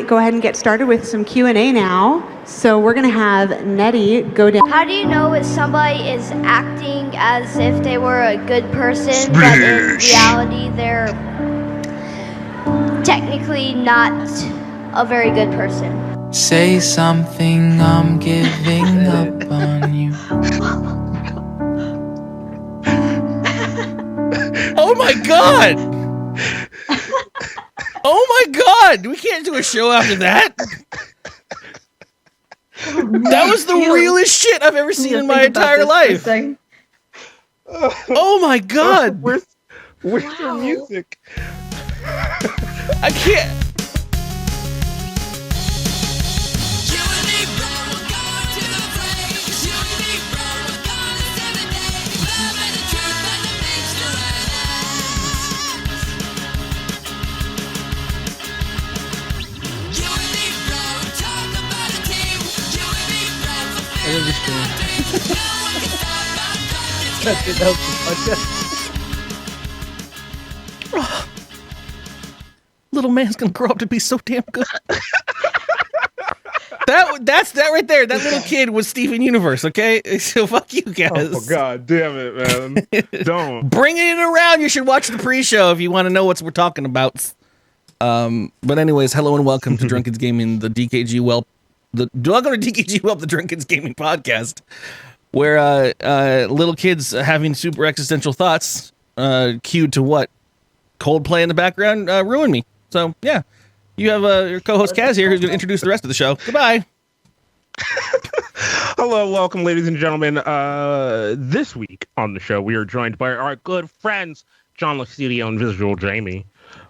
go ahead and get started with some Q&A now. So we're going to have Nettie go down. How do you know if somebody is acting as if they were a good person, but in reality they're technically not a very good person? Say something, I'm giving up on you. Oh my god! Oh my god! We can't do a show after that. That was the realest shit I've ever seen in my entire life. Oh my god! Where's your music? I can't. Little man's gonna grow up to be so damn good. That's that right there. That little kid was Steven Universe, okay? So fuck you guys. Oh god damn it, man. Don't. Bring it around. You should watch the pre-show if you want to know what we're talking about. But anyways, hello and welcome to Drunken's Gaming, the dkgWELP. Welcome to dkgWELP, the Drunken's Gaming podcast, where little kids having super existential thoughts, cued to what? Coldplay in the background, ruin me. So yeah, you have your co-host Kaz here, who's going to introduce the rest of the show. Goodbye. Hello, welcome, ladies and gentlemen. This week on the show, we are joined by our good friends, Johnlestudio and Visualjamie.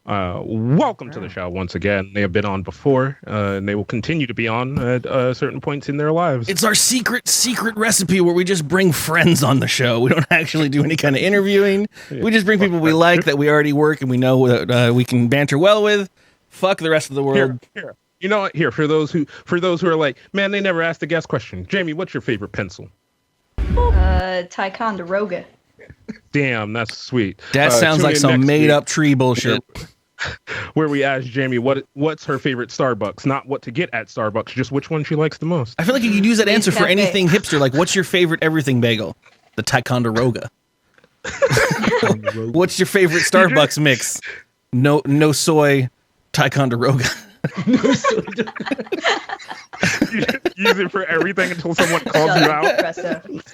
Welcome to the show once again. They have been on before, and they will continue to be on at certain points in their lives. It's our secret recipe where we just bring friends on the show. We don't actually do any kind of interviewing. Yeah. We just bring people we like that we already work and we know that we can banter well with. Fuck the rest of the world. Here. You know what? Here, for those who are like, man, they never asked the guest question. Jamie, what's your favorite pencil? TICONDEROGA. Damn, that's sweet. That sounds like some made-up tree bullshit. Where we asked Jamie what's her favorite Starbucks, not what to get at Starbucks, just which one she likes the most. I feel like you could use that answer for anything hipster. Like, what's your favorite everything bagel? The TICONDEROGA. What's your favorite Starbucks mix? No soy TICONDEROGA. You use it for everything until someone calls you out.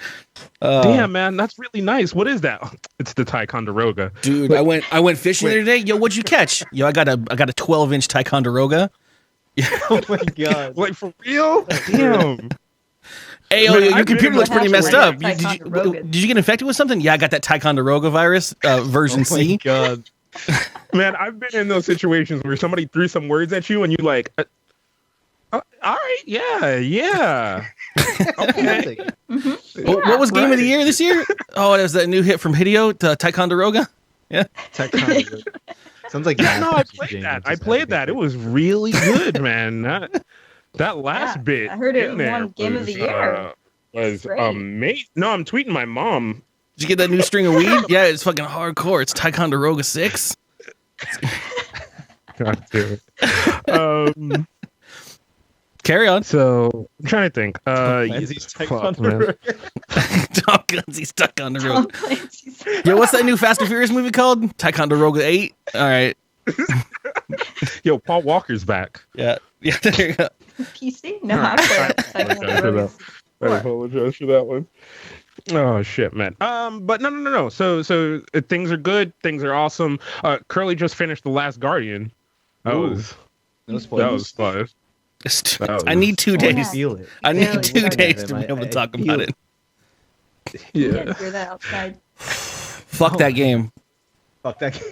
Damn, man, that's really nice. What is that? It's the TICONDEROGA. Dude, I went fishing the other day. Yo, what'd you catch? Yo, I got a 12-inch TICONDEROGA. Oh my god! Like for real? Damn. Hey, yo, your computer looks pretty messed up. Did you get infected with something? Yeah, I got that TICONDEROGA virus, version C. Oh my god. Man, I've been in those situations where somebody threw some words at you and you like, all right, yeah. Okay. What was game of the year this year? Oh, it was that new hit from Hideo, TICONDEROGA. Yeah. TICONDEROGA. Sounds like no, I played that. It was really good, man. That last bit. I heard it won game of the year. Was amazing. No, I'm tweeting my mom. Did you get that new string of weed? Yeah, it's fucking hardcore. It's TICONDEROGA 6. God damn it. Carry on. So I'm trying to think. Clancy's TICONDEROGA. Tom Clancy's TICONDEROGA. Yo, what's that new Fast and Furious movie called? TICONDEROGA 8. All right. Yo, Paul Walker's back. Yeah, there you go. PC? No, I'm I apologize for that one. Oh shit, man. But no. So things are good. Things are awesome. Curly just finished The Last Guardian. That was fun. I need 2 days. Feel it. I need 2 days to be able to talk about it. Yeah. Hear that outside. Fuck that game. Fuck that game.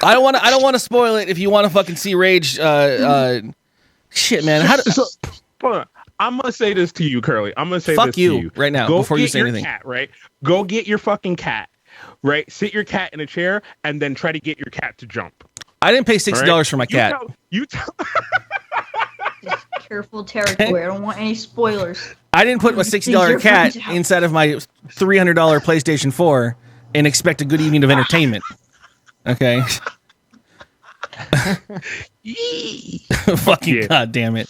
I don't want to spoil it. If you want to fucking see Rage, shit, man. Hold on. I'm gonna say this to you, Curly. I'm gonna say fuck this you to you right now. Go before you say your anything. Cat, right? Go get your fucking cat. Right? Sit your cat in a chair and then try to get your cat to jump. I didn't pay $60 for my cat. You tell Just careful territory. I don't want any spoilers. I didn't put my $60 cat inside of my $300 PlayStation 4 and expect a good evening of entertainment. Okay. Yee. Fucking Yeah. god damn it.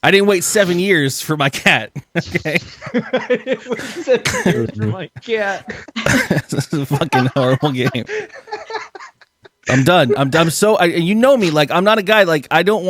I didn't wait 7 years for my cat. Okay. It was 7 years for my cat. This is a fucking horrible game. I'm done. I'm so you know me, like I'm not a guy like I don't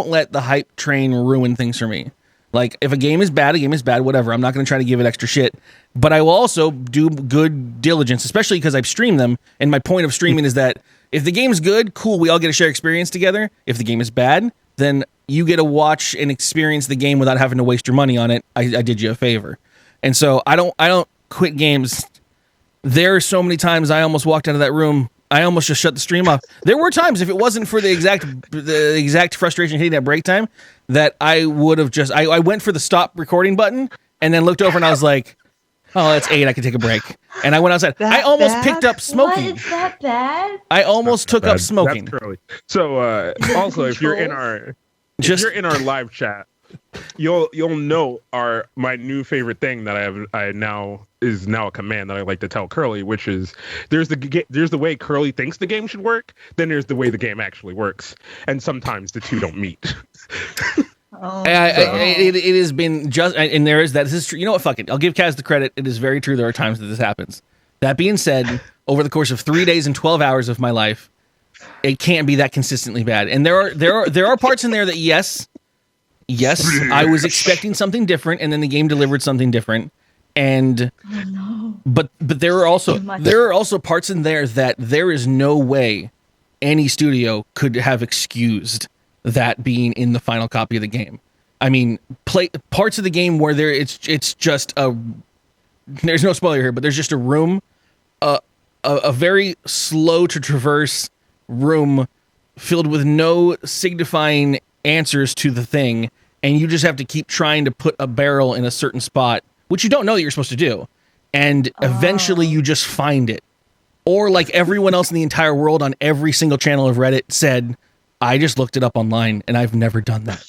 let the hype train ruin things for me. Like if a game is bad, whatever. I'm not going to try to give it extra shit, but I will also do good diligence, especially because I've streamed them. And my point of streaming is that if the game's good, cool, we all get to share experience together. If the game is bad, then you get to watch and experience the game without having to waste your money on it. I did you a favor. And so I don't quit games. There are so many times I almost walked out of that room. I almost just shut the stream off. There were times, if it wasn't for the exact frustration hitting that break time, that I would have just I went for the stop recording button and then looked over and I was like, oh, that's 8. I can take a break. And I went outside. I almost picked up smoking. What? It's that bad? I almost took up smoking. That's curly. So also, if you're in our live chat, you'll know my new favorite thing that I now a command that I like to tell Curly, which is there's the way Curly thinks the game should work, then there's the way the game actually works, and sometimes the two don't meet. Oh, It has been just, and there is that. This is true. You know what? Fuck it. I'll give Kaz the credit. It is very true. There are times that this happens. That being said, over the course of 3 days and 12 hours of my life, it can't be that consistently bad. And there are parts in there that yes, I was expecting something different, and then the game delivered something different. And but there are also parts in there that there is no way any studio could have excused that being in the final copy of the game. I mean, parts of the game where it's just there's no spoiler here, but there's just a room, a very slow to traverse room filled with no signifying answers to the thing, and you just have to keep trying to put a barrel in a certain spot, which you don't know that you're supposed to do, and eventually you just find it. Or like everyone else in the entire world on every single channel of Reddit said, I just looked it up online and I've never done that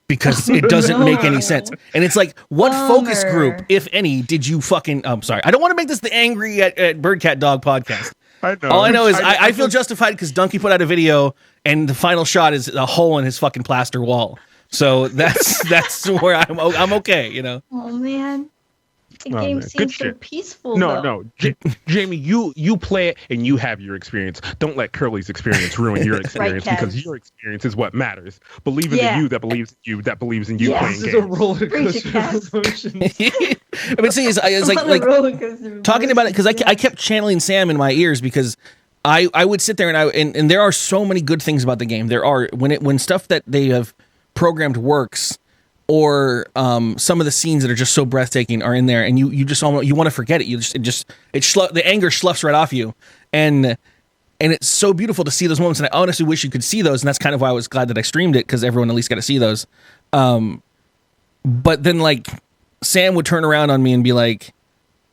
because it doesn't make any sense. And it's like, what focus group, if any, did you fucking, I'm sorry. I don't want to make this the angry at Birdcat Dog podcast. I know. All I know is I feel justified because Donkey put out a video and the final shot is a hole in his fucking plaster wall. So that's where I'm okay, you know. Oh man, the game man. seems so peaceful. No, Jamie, you play it and you have your experience. Don't let Curly's experience ruin your experience because your experience is what matters. Believe in the you that believes in you that believes in you playing This is games. a roller coaster of emotions. I mean, see, it's like talking about it because I kept channeling Sam in my ears because I would sit there and there are so many good things about the game. There are when stuff that they have programmed works, or some of the scenes that are just so breathtaking are in there, and you just almost you want to forget it. The anger sloughs right off you, and it's so beautiful to see those moments. And I honestly wish you could see those, and that's kind of why I was glad that I streamed it because everyone at least got to see those. But then like Sam would turn around on me and be like,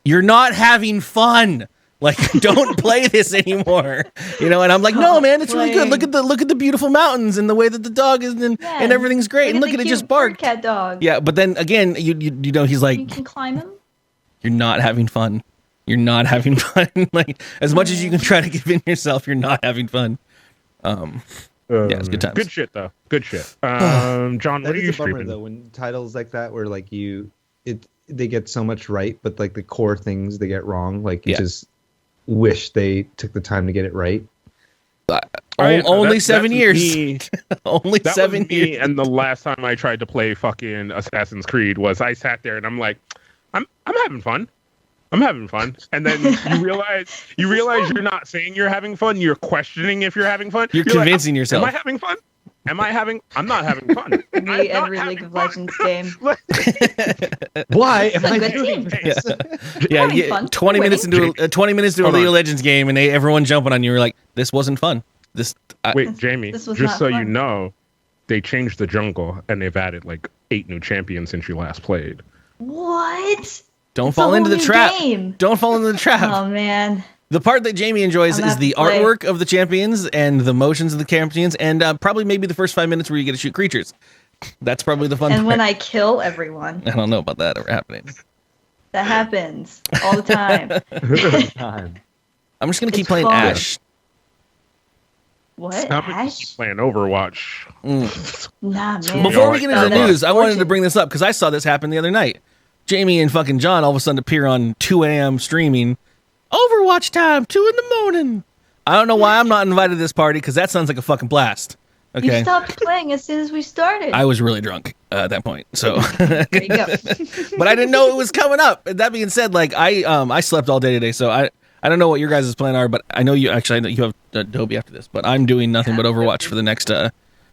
"You're not having fun. Like, don't play this anymore," you know. And I'm like, "No, man, it's really good. Look at the beautiful mountains and the way that the dog is, and everything's great. And look at it just bark." Cat dog. Yeah, but then again, you know, he's like, You can climb him. "You're not having fun. You're not having fun. Like, as much as you can try to give in yourself, you're not having fun." Yeah, it's good times. Good shit though. Good shit. John, That what are is you a bummer streaming? though when titles like that where like they get so much right, but like the core things they get wrong. Like you just wish they took the time to get it right. Only 7 years. Only That 7 was me, years. and the last time I tried to play fucking Assassin's Creed was I sat there and I'm like, I'm having fun. I'm having fun. And then you realize you're not saying you're having fun, you're questioning if you're having fun. You're like, convincing yourself. Am I having fun? I'm not having fun. Me every League of Legends game. Why am It's a I good doing team. this? Yeah, having you fun. get 20 minutes into a 20 minutes into a Hold League of on. Legends game, and everyone jumping on you. You're like, "This wasn't fun." Wait, Jamie, this was just not so you fun. know, they changed the jungle and they've added like 8 new champions since you last played. What? Don't It's a fall into whole the new trap. game. Don't fall into the trap. Oh man. The part that Jamie enjoys I'm is gonna the have to play. artwork of the champions and the motions of the champions, and probably maybe the first 5 minutes where you get to shoot creatures. That's probably the fun And part. when I kill everyone, I don't know about that ever happening. that happens all the time. Time. I'm just gonna keep It's playing fun. Ash. What? How many Ash? playing Overwatch? Nah, man. Before we get into the Yeah. news, I wanted to bring this up because I saw this happen the other night. Jamie and fucking John all of a sudden appear on 2 a.m. streaming. Overwatch time, 2 in the morning. I don't know why I'm not invited to this party because that sounds like a fucking blast. Okay. You stopped playing as soon as we started. I was really drunk at that point, so. There you go. But I didn't know it was coming up. And that being said, like I slept all day today, so I don't know what your guys' plan are, but I know you you have Adobe after this, but I'm doing nothing but Overwatch for the next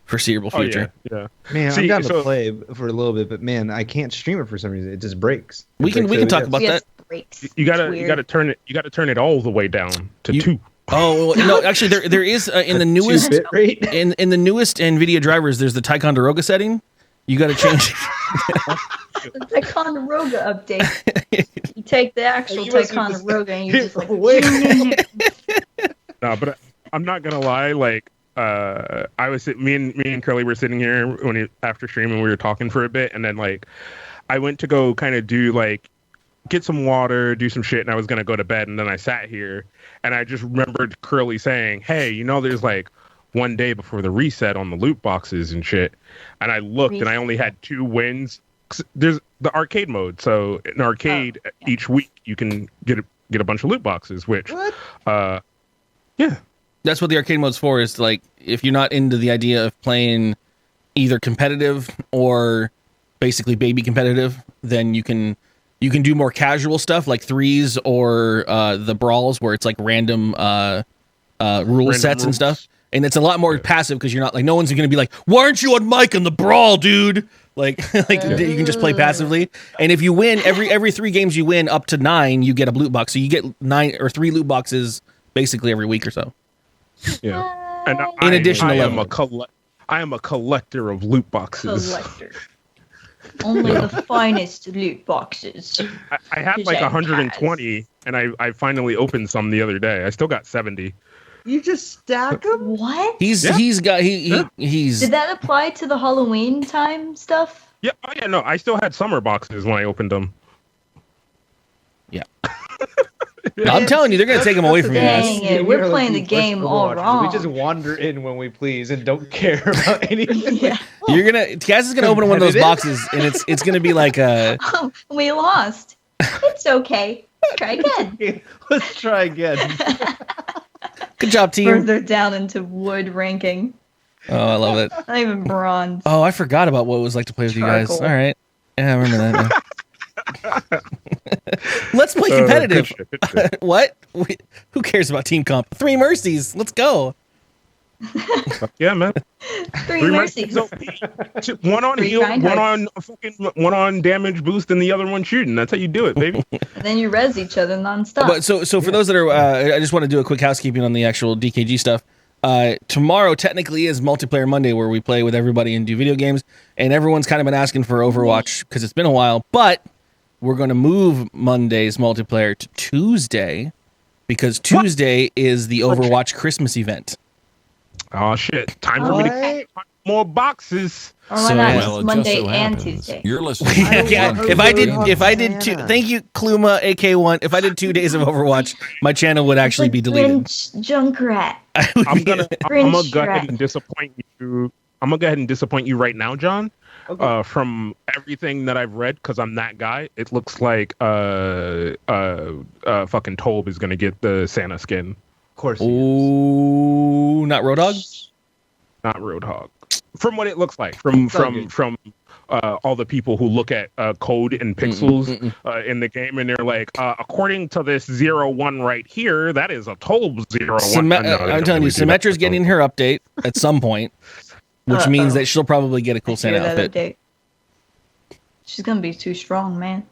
foreseeable future. Yeah. Man, See, I'm down to so- play for a little bit, but man, I can't stream it for some reason. It just breaks. We can talk about Yes, that. breaks. You gotta It's weird. turn it all the way down to You- 2. Oh well, no, actually there is in the newest 2 bit rate. in the newest NVIDIA drivers. There's the TICONDEROGA setting. You got to change. The Ticonderoga update. You take the actual You must have Ticonderoga and you just like. Wait. No, but I'm not gonna lie. Like, I was me and Curly were sitting here after streaming. We were talking for a bit, and then like, I went to go kind of do like, get some water, do some shit, and I was gonna go to bed. And then I sat here, and I just remembered Curly saying, "Hey, there's like 1 day before the reset on the loot boxes and shit." And I looked, and I only had 2 wins. There's the arcade mode, so in arcade each week you can get a bunch of loot boxes, which, yeah. That's what the arcade mode's for. Is like if you're not into the idea of playing either competitive or basically baby competitive, then you can do more casual stuff like threes or the brawls where it's like random rule sets and rules. stuff. And it's a lot more passive because you're not like no one's going to be like, why aren't you on mic in the brawl, dude? Like you can just play passively. And if you win every 3 games you win up to 9, you get a loot box. So you get 9 or 3 loot boxes basically every week or so. Yeah. And In addition to I am level. I am a collector of loot boxes. Collector. Only the finest loot boxes. I had like 120, and I finally opened some the other day. I still got 70. You just stack them? What? He's Yeah. Did that apply to the Halloween time stuff? Yeah, oh yeah, no, I still had summer boxes when I opened them. Yeah. I'm telling you, they're going to take them away from you guys. Dang it, we're playing the game all wrong. We just wander in when we please and don't care about anything. Yeah. Kaz is gonna open one of those boxes, and it's gonna be like a. Oh, we lost. It's okay. Try again. Let's try again. Good job, team. Further down into wood ranking. Oh, I love it. Not even bronze. Oh, I forgot about what it was like to play with you guys. All Charcoal. right, yeah, I remember that. now. Let's play competitive. Good shit. What? Who cares about team comp? 3 mercies. Let's go. Yeah, man. 3 mercies. No, one on 3 heal, Reinhardts. one on damage boost, and the other one shooting. That's how you do it, baby. And then you res each other nonstop. But so for those that are, I just want to do a quick housekeeping on the actual DKG stuff. Tomorrow technically is Multiplayer Monday, where we play with everybody and do video games, and everyone's kind of been asking for Overwatch because it's been a while. But we're going to move Monday's multiplayer to Tuesday because Tuesday is the Overwatch Christmas event. Oh shit! Time for me to get more boxes. or why so- not Well, just it Monday just so and happens Tuesday? You're listening. Yeah, if I did two, thank you, Kluma AK1. If I did 2 days of Overwatch, my channel would actually be deleted. Junkrat. I'm gonna Cringe go ahead Shrek. and disappoint you. I'm gonna go ahead and disappoint you right now, John. From everything that I've read, because I'm that guy, it looks like fucking Tobe is gonna get the Santa skin, Of course. he is. Ooh, not Roadhog? not Roadhog. From what it looks like, from all the people who look at code and pixels in the game, and they're like, according to this 01 right here, that is a Tobe 01. I'm telling you, Symmetra's getting her update at some point, which means that she'll probably get a cool Santa Hear that outfit. update. She's gonna be too strong, man.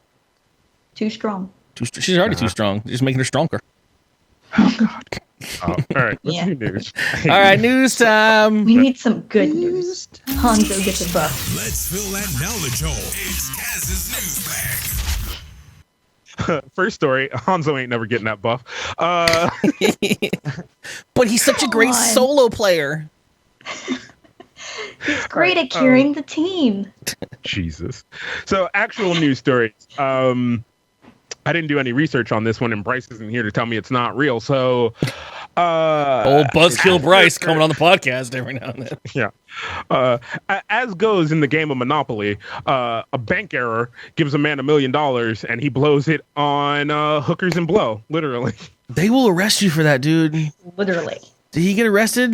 Too strong. She's already too strong. Just making her stronger. All right, let's Yeah. do news. All right, news time. We need some good news. Hanzo gets a buff. Let's fill that knowledge hole. It's Kaz's news bag. First story: Hanzo ain't never getting that buff. But he's such a great Come on. solo player. He's great at carrying the team. Jesus. So, actual news stories. I didn't do any research on this one, and Bryce isn't here to tell me it's not real. So, old Buzzkill Bryce coming on the podcast every now and then. Yeah. As goes in the game of Monopoly, a bank error gives a man $1 million, and he blows it on hookers and blow, literally. They will arrest you for that, dude. Literally. Did he get arrested?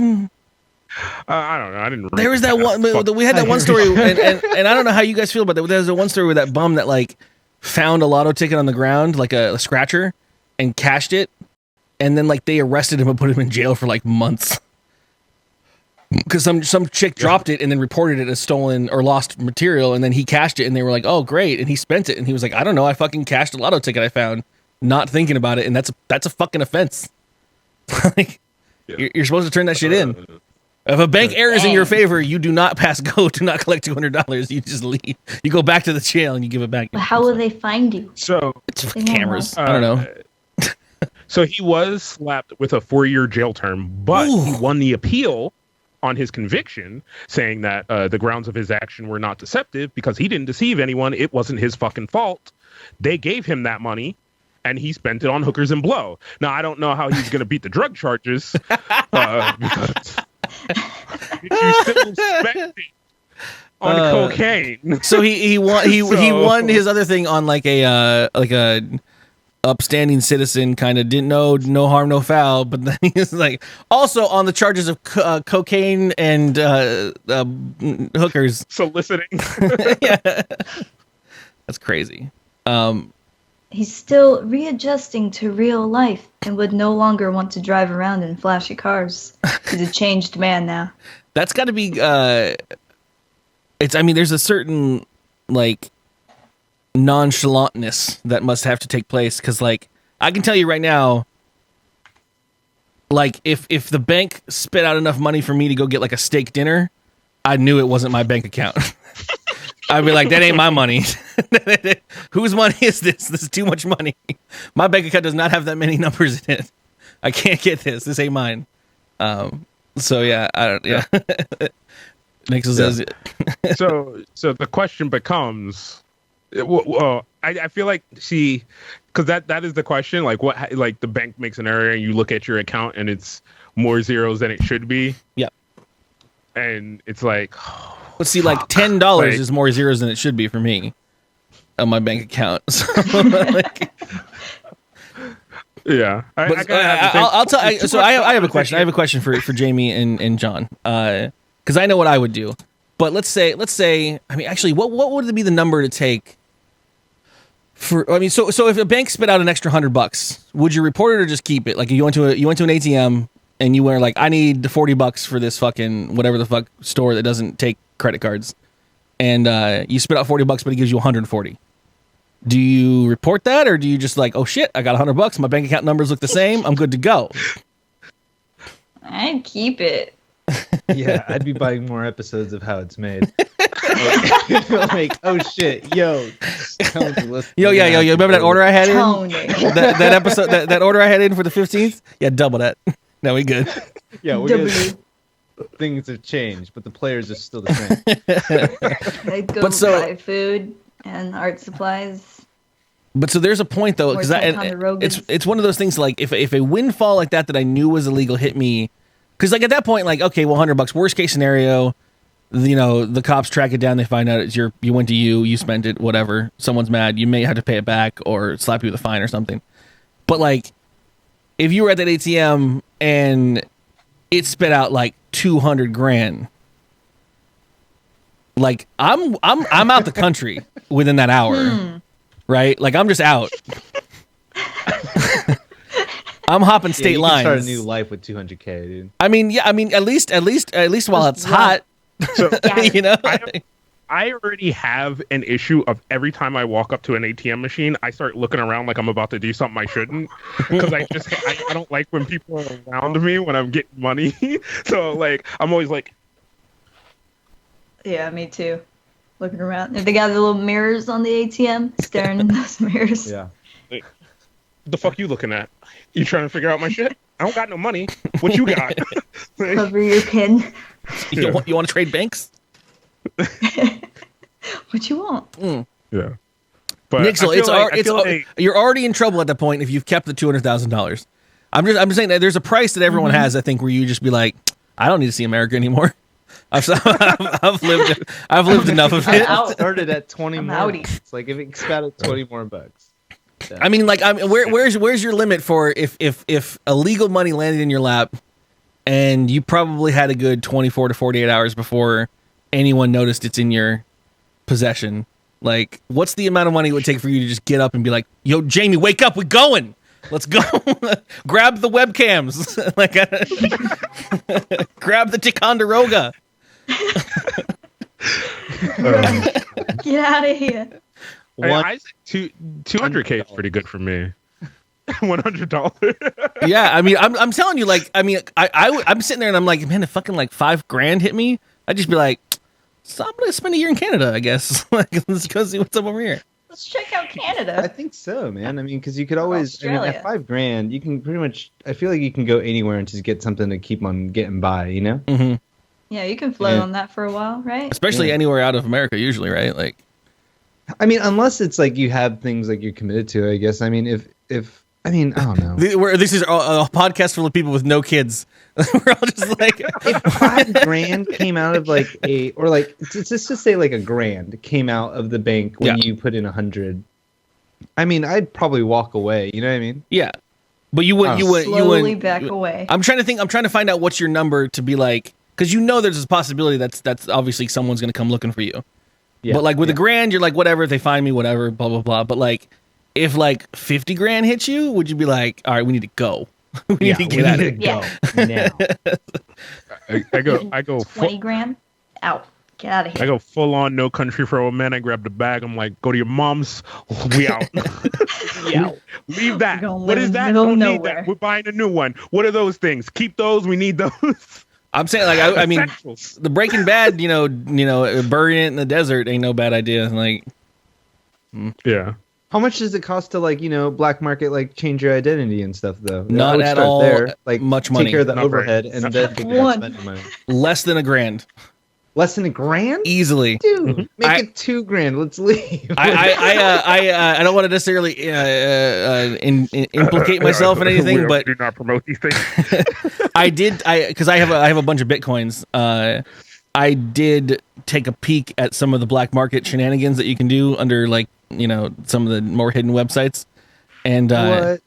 I don't know. I didn't. There was that one. We had that one story, and I don't know how you guys feel about that. There's the one story with that bum that like found a lotto ticket on the ground, like a scratcher, and cashed it, and then like they arrested him and put him in jail for like months because some chick dropped it and then reported it as stolen or lost material, and then he cashed it, and they were like, "Oh, great!" and he spent it, and he was like, "I don't know, I fucking cashed a lotto ticket I found, not thinking about it," and that's a fucking offense. Like, you're supposed to turn that shit in. If a bank errors in your favor, you do not pass go. Do not collect $200. You just leave. You go back to the jail and you give it back. But how will they find you? So it's cameras. I don't know. So he was slapped with a 4-year jail term, but he won the appeal on his conviction, saying that the grounds of his action were not deceptive because he didn't deceive anyone. It wasn't his fucking fault. They gave him that money, and he spent it on hookers and blow. Now, I don't know how he's going to beat the drug charges because you still spent it on cocaine. So he won his other thing on like a upstanding citizen, kind of didn't know no harm no foul, but then he's like also on the charges of cocaine and hookers soliciting. Yeah, that's crazy. He's still readjusting to real life and would no longer want to drive around in flashy cars. He's a changed man now. That's got to be I mean there's a certain like nonchalantness that must have to take place, because like I can tell you right now, like if the bank spit out enough money for me to go get like a steak dinner, I knew it wasn't my bank account. I'd be like, that ain't my money. Whose money is this? This is too much money. My bank account does not have that many numbers in it. I can't get this. This ain't mine. So yeah, I don't. Yeah. Nixon says. So the question becomes, I feel like because that is the question. Like what? Like the bank makes an error, and you look at your account, and it's more zeros than it should be. Yep. And it's like. Let's see, like $10 is more zeros than it should be for me on my bank account. So, like, yeah, I'll tell. So I have a question. I have a question for Jamie and John, because I know what I would do. But let's say, I mean, actually, what would be the number to take for? I mean, so if a bank spit out an extra $100, would you report it or just keep it? Like, if you went to an ATM and you were like, I need the $40 for this fucking whatever the fuck store that doesn't take credit cards, and you spit out $40, but it gives you 140. Do you report that, or do you just like, oh shit, I got $100, my bank account numbers look the same, I'm good to go? I'd keep it. Yeah, I'd be buying more episodes of How It's Made. Like, oh shit, yo, remember that order I had in? that episode, that order I had in for the 15th? Yeah, double that. No, we good. Yeah, we're good. Things have changed, but the players are still the same. I'd go buy food and art supplies. But so there's a point though, because it's one of those things, like if a windfall like that I knew was illegal hit me, because like at that point, like, okay, well, $100, worst case scenario, you know, the cops track it down, they find out it's you went to you spent it, whatever, someone's mad, you may have to pay it back or slap you with a fine or something. But like if you were at that ATM and it spit out like 200 grand, like I'm out the country within that hour. Right? Like I'm just out. I'm hopping state lines. Start a new life with 200K, dude. I mean, at least while it's hot. So, you know, I already have an issue of every time I walk up to an ATM machine, I start looking around like I'm about to do something I shouldn't, because I don't like when people are around me when I'm getting money. So like I'm always like, yeah, me too. Looking around. If they got the little mirrors on the ATM, staring in those mirrors. Yeah. Like, the fuck you looking at? You trying to figure out my shit? I don't got no money. What you got? Like, cover your pin. You want to trade banks? What you want? Yeah. But Nixel, you're already in trouble at that point if you've kept the $200,000. I'm just saying that there's a price that everyone has. I think where you just be like, I don't need to see America anymore. I've lived enough of it. I started at 20 I'm more. outie. It's like if it expanded 20 more bucks. Yeah. I mean, like, where's your limit for if illegal money landed in your lap, and you probably had a good 24 to 48 hours before anyone noticed it's in your possession? Like, what's the amount of money it would take for you to just get up and be like, "Yo, Jamie, wake up, we're going. Let's go." Grab the webcams, like, grab the Ticonderoga. Get out of here. I think 200K is pretty good for me. $100. Yeah, I mean, I'm telling you, like, I mean, I'm sitting there and I'm like, man, if fucking like $5,000 hit me, I'd just be like, so I'm gonna spend a year in Canada, I guess. Like, let's go see what's up over here. Let's check out I Canada. think so, man. I mean, because you could always, Australia. at $5,000, you can pretty much. I feel like you can go anywhere and just get something to keep on getting by. You know. Mm-hmm. Yeah, you can float Yeah. on that for a while, right? Especially anywhere out of America, usually, right? Like, I mean, unless it's like you have things like you're committed to. I guess. I mean, if I mean, I don't know. this is a podcast full of people with no kids. We're all just like, If $5,000 came out of like let's just say like $1,000 came out of the bank when you put in 100. I mean, I'd probably walk away. You know what I mean? yeah, but you wouldn't. Slowly back away. I'm trying to find out what's your number to be like, because there's this possibility that's obviously someone's gonna come looking for you. Yeah. But like with $1,000, you're like, whatever, if they find me, whatever, blah blah blah. But like, if like $50,000 hits you, would you be like, all right, we need to go. we need to get out of here. Yeah. I go 20 grand? Out. Get out of I here. go full on No Country for Old Men. I grab the bag. I'm like, go to your mom's. We out. Yeah. Leave that. We're gonna What live is in that? the middle Don't of need nowhere. that. We're buying a new one. What are those things? Keep those. We need those. I'm saying, like, I mean, Essentials. the Breaking Bad, burying it in the desert ain't no bad idea. Like, Yeah. How much does it cost to like black market like change your identity and stuff though? I Not would at start all there, like much money. Take care of the Not very- overhead and then think about spending money. less than $1,000 Less than $1,000, easily. dude. Make it $2,000. Let's leave. I don't want to necessarily implicate myself in anything, but do not promote these things. because I have a bunch of Bitcoins. I did take a peek at some of the black market shenanigans that you can do under like some of the more hidden websites, and What?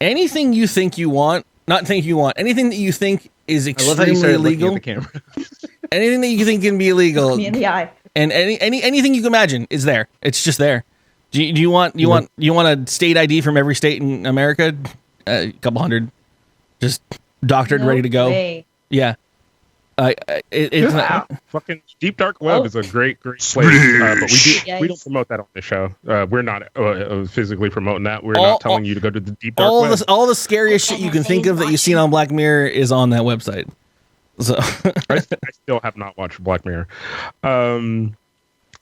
anything you think you want, anything that you think is I love how you extremely started looking at illegal, the camera. anything that you think can be illegal, Me in the eye. and anything you can imagine is there. It's just there. Do you want a state ID from every state in America? A couple hundred, just doctored, No ready to go. way. Yeah. It's not, Fucking Deep Dark Web Oh. is a great place, but we don't Yes. promote that on the show. We're not physically promoting that. We're All- not telling you to go to the Deep Dark Web. all the scariest shit you can think of that you've seen on Black Mirror is on that website. So I still have not watched Black Mirror.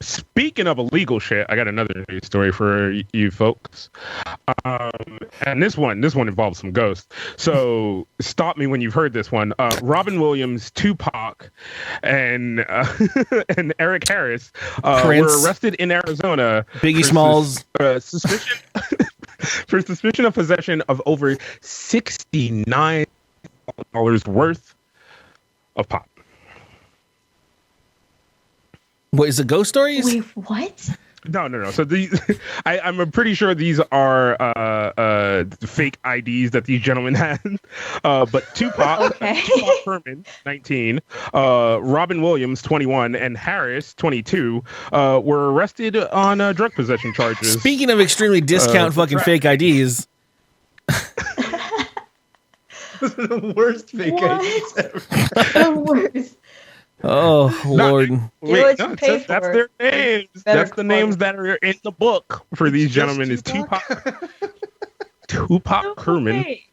Speaking of illegal shit, I got another news story for you folks. And this one involves some ghosts. So stop me when you've heard this one. Robin Williams, Tupac, and and Eric Harris Prince. were arrested in Arizona. Biggie for Smalls. suspicion for suspicion of possession of over $69 worth of pot. what is it? Ghost stories? Wait, what? No. So these, I'm pretty sure these are fake IDs that these gentlemen had. But Tupac, Okay. Tupac Herman, 19, Robin Williams, 21, and Harris, 22, were arrested on drug possession charges. Speaking of extremely discount fucking fake IDs, The worst fake What? ideas ever. The worst. oh Lord, what you it pay says that's for. their names. Better That's the names quality. that are in the book for these gentlemen. Is Tupac No Herman, way.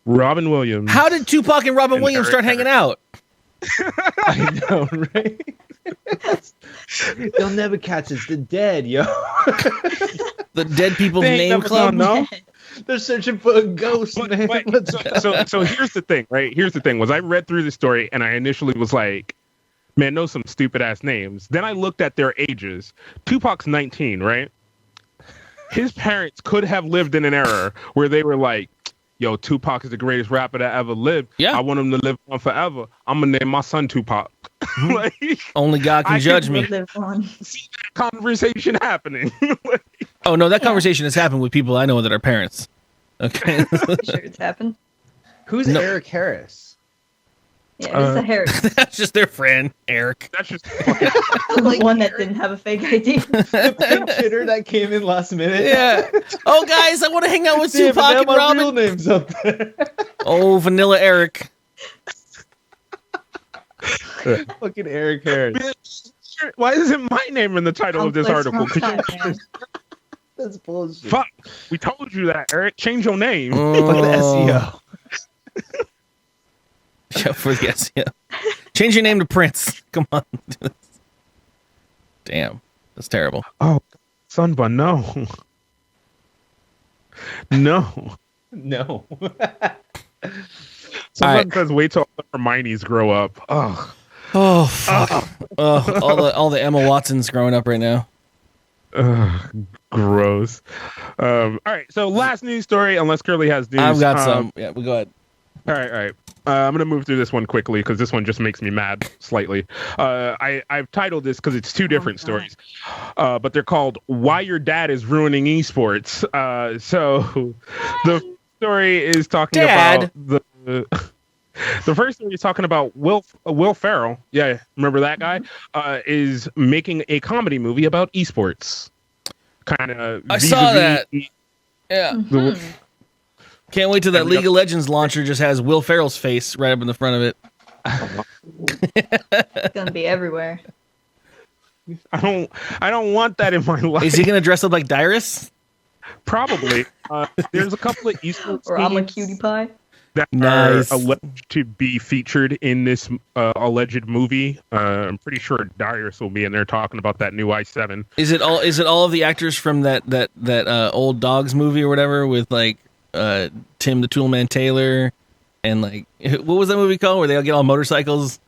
Robin Williams. how did Tupac and Robin And Williams Eric start hanging out? I know, right? They'll never catch us. They're dead, yo. The Dead People's They ain't Name never Club. gonna know. They're searching for a ghost, But- man. but- Let's go. so here's the thing, right? Here's the thing was I read through the story and I initially was like, man, those some stupid ass names. Then I looked at their ages. Tupac's 19, right? his parents could have lived in an era where they were like, yo, Tupac is the greatest rapper that ever lived. Yeah. I want him to live on forever. I'm going to name my son Tupac. Like, Only God can I judge could me. Live on. see that conversation happening. Like, Oh no, that conversation has happened with people I know that are parents. Okay. Sure, it's happened. Who's No. Eric Harris? Yeah, it's a Harris. That's just their friend, Eric. that's just fucking The one that didn't have a fake ID. The pink shitter that came in last minute. Yeah. Oh guys, I want to hang out with Damn, Tupac now and my real Robin. name's up there. Oh, Vanilla Eric. Fucking Eric Harris. why isn't my name in the title of this Complex article? from time, man. That's bullshit. Fuck, we told you that, Eric. Change your name. Fuck the SEO. Yeah, for the SEO. Change your name to Prince. Come on. Damn, that's terrible. Oh, Sunbun, no. No. No. Someone right. says, wait till all the Hermiones grow up. Oh, Oh, fuck. All the Emma Watsons growing up right now. gross. All right, so last news story, unless Curly has news. I've got some. Yeah, we go ahead. All right. I'm going to move through this one quickly because this one just makes me mad slightly. I've titled this because it's two different stories, but they're called Why Your Dad is Ruining Esports. So the story is talking Dad? about the first story is talking about Will Ferrell. Yeah, remember that guy? Is making a comedy movie about esports. Kind of. I saw that. Yeah. Can't wait till that League of Legends launcher just has Will Ferrell's face right up in the front of it. It's gonna be everywhere. I don't want that in my life. Is he gonna dress up like Dyrus? Probably. There's a couple of esports Or I'm a teams cutie pie. that Nice. are alleged to be featured in this alleged movie. I'm pretty sure Darius will be in there talking about that new i7. Is it all of the actors from that old Dogs movie or whatever with like Tim the Toolman Taylor and like what was that movie called where they all get on motorcycles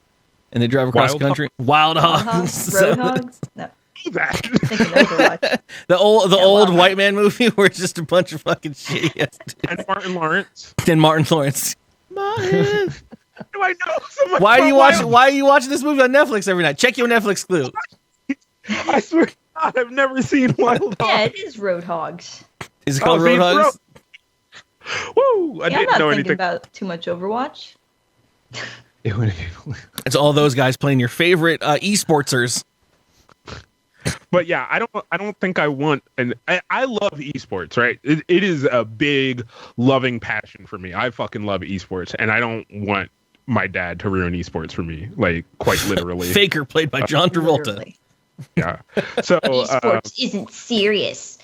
and they drive across Wild the country? Wild Hogs. Roadhogs? No. That. Thinking Overwatch. The old Wild white man movie where it's just a bunch of fucking shit. And Martin Lawrence. Then Martin Lawrence. Martin. Do I know so much Why are you about watching? Wild- Why are you watching this movie on Netflix every night? Check your Netflix clue. I swear to God, I've never seen Wild Yeah, Hogs. it is Roadhogs. Is it called Oh, see, Roadhogs? Woo! I Yeah, I'm didn't not know thinking anything. about too much Overwatch. It would be- It's all those guys playing your favorite esportsers. But yeah, I don't think I want, and I love esports, right? It is a big loving passion for me. I fucking love esports, and I don't want my dad to ruin esports for me, like quite literally. Faker played by John Travolta. Literally. Yeah. So Esports isn't serious.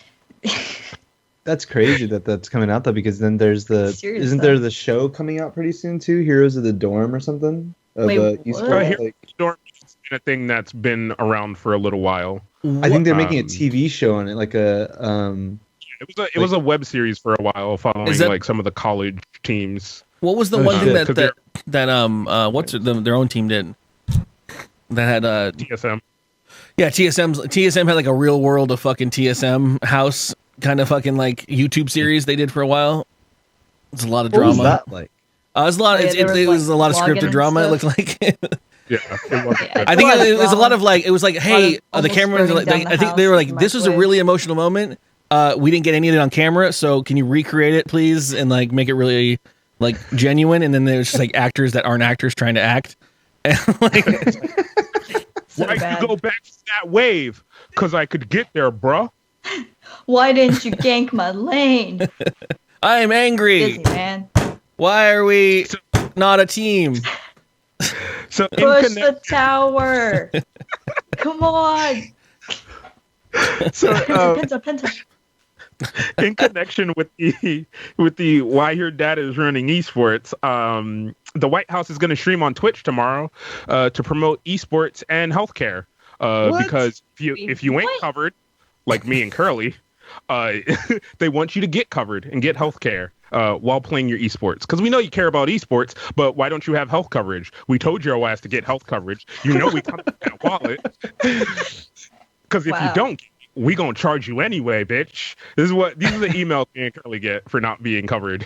That's crazy that's coming out though, because then there's Serious, isn't though. there the show coming out pretty soon too? Heroes of the Dorm or something? Of, Wait, what? esports, Here- like, Storm has been a thing that's been around for a little while. I think they're making a Um, TV show on it, like a It was a web series for a while, following Is that- like some of the college teams. What was the Oh, one thing shit. that what's their own team did? That had TSM. yeah, TSM had like a real world of fucking TSM house kind of fucking like YouTube series they did for a while. It's a lot of what was drama. that like? It was a lot. Oh, yeah, there It was, was like, a lot of vlogging scripted and drama. It stuff. looked like. Yeah, it was. Yeah, I think lot of it was a lot of drama. like it was like, hey, the almost camera. burning down the I think they were house like, in the this was a microwave. really emotional moment. We didn't get any of it on camera, so can you recreate it, please, and like make it really like genuine? And then there's just like actors that aren't actors trying to act. And, like, So Why'd bad. you go back to that wave? Because I could get there, bruh. Why didn't you gank my lane? I'm angry. Busy, man. Why are we not a team? So Push the tower. Come on. so Penta. in connection with the why your dad is running esports, the White House is going to stream on Twitch tomorrow to promote esports and healthcare. Because if you ain't What? covered, like me and Curly, they want you to get covered and get healthcare while playing your esports. Because we know you care about esports, but why don't you have health coverage? We told your ass to get health coverage. You know we come with that wallet. Because if you Wow. don't, we gonna charge you anyway, bitch. These are the emails me and Curly get for not being covered.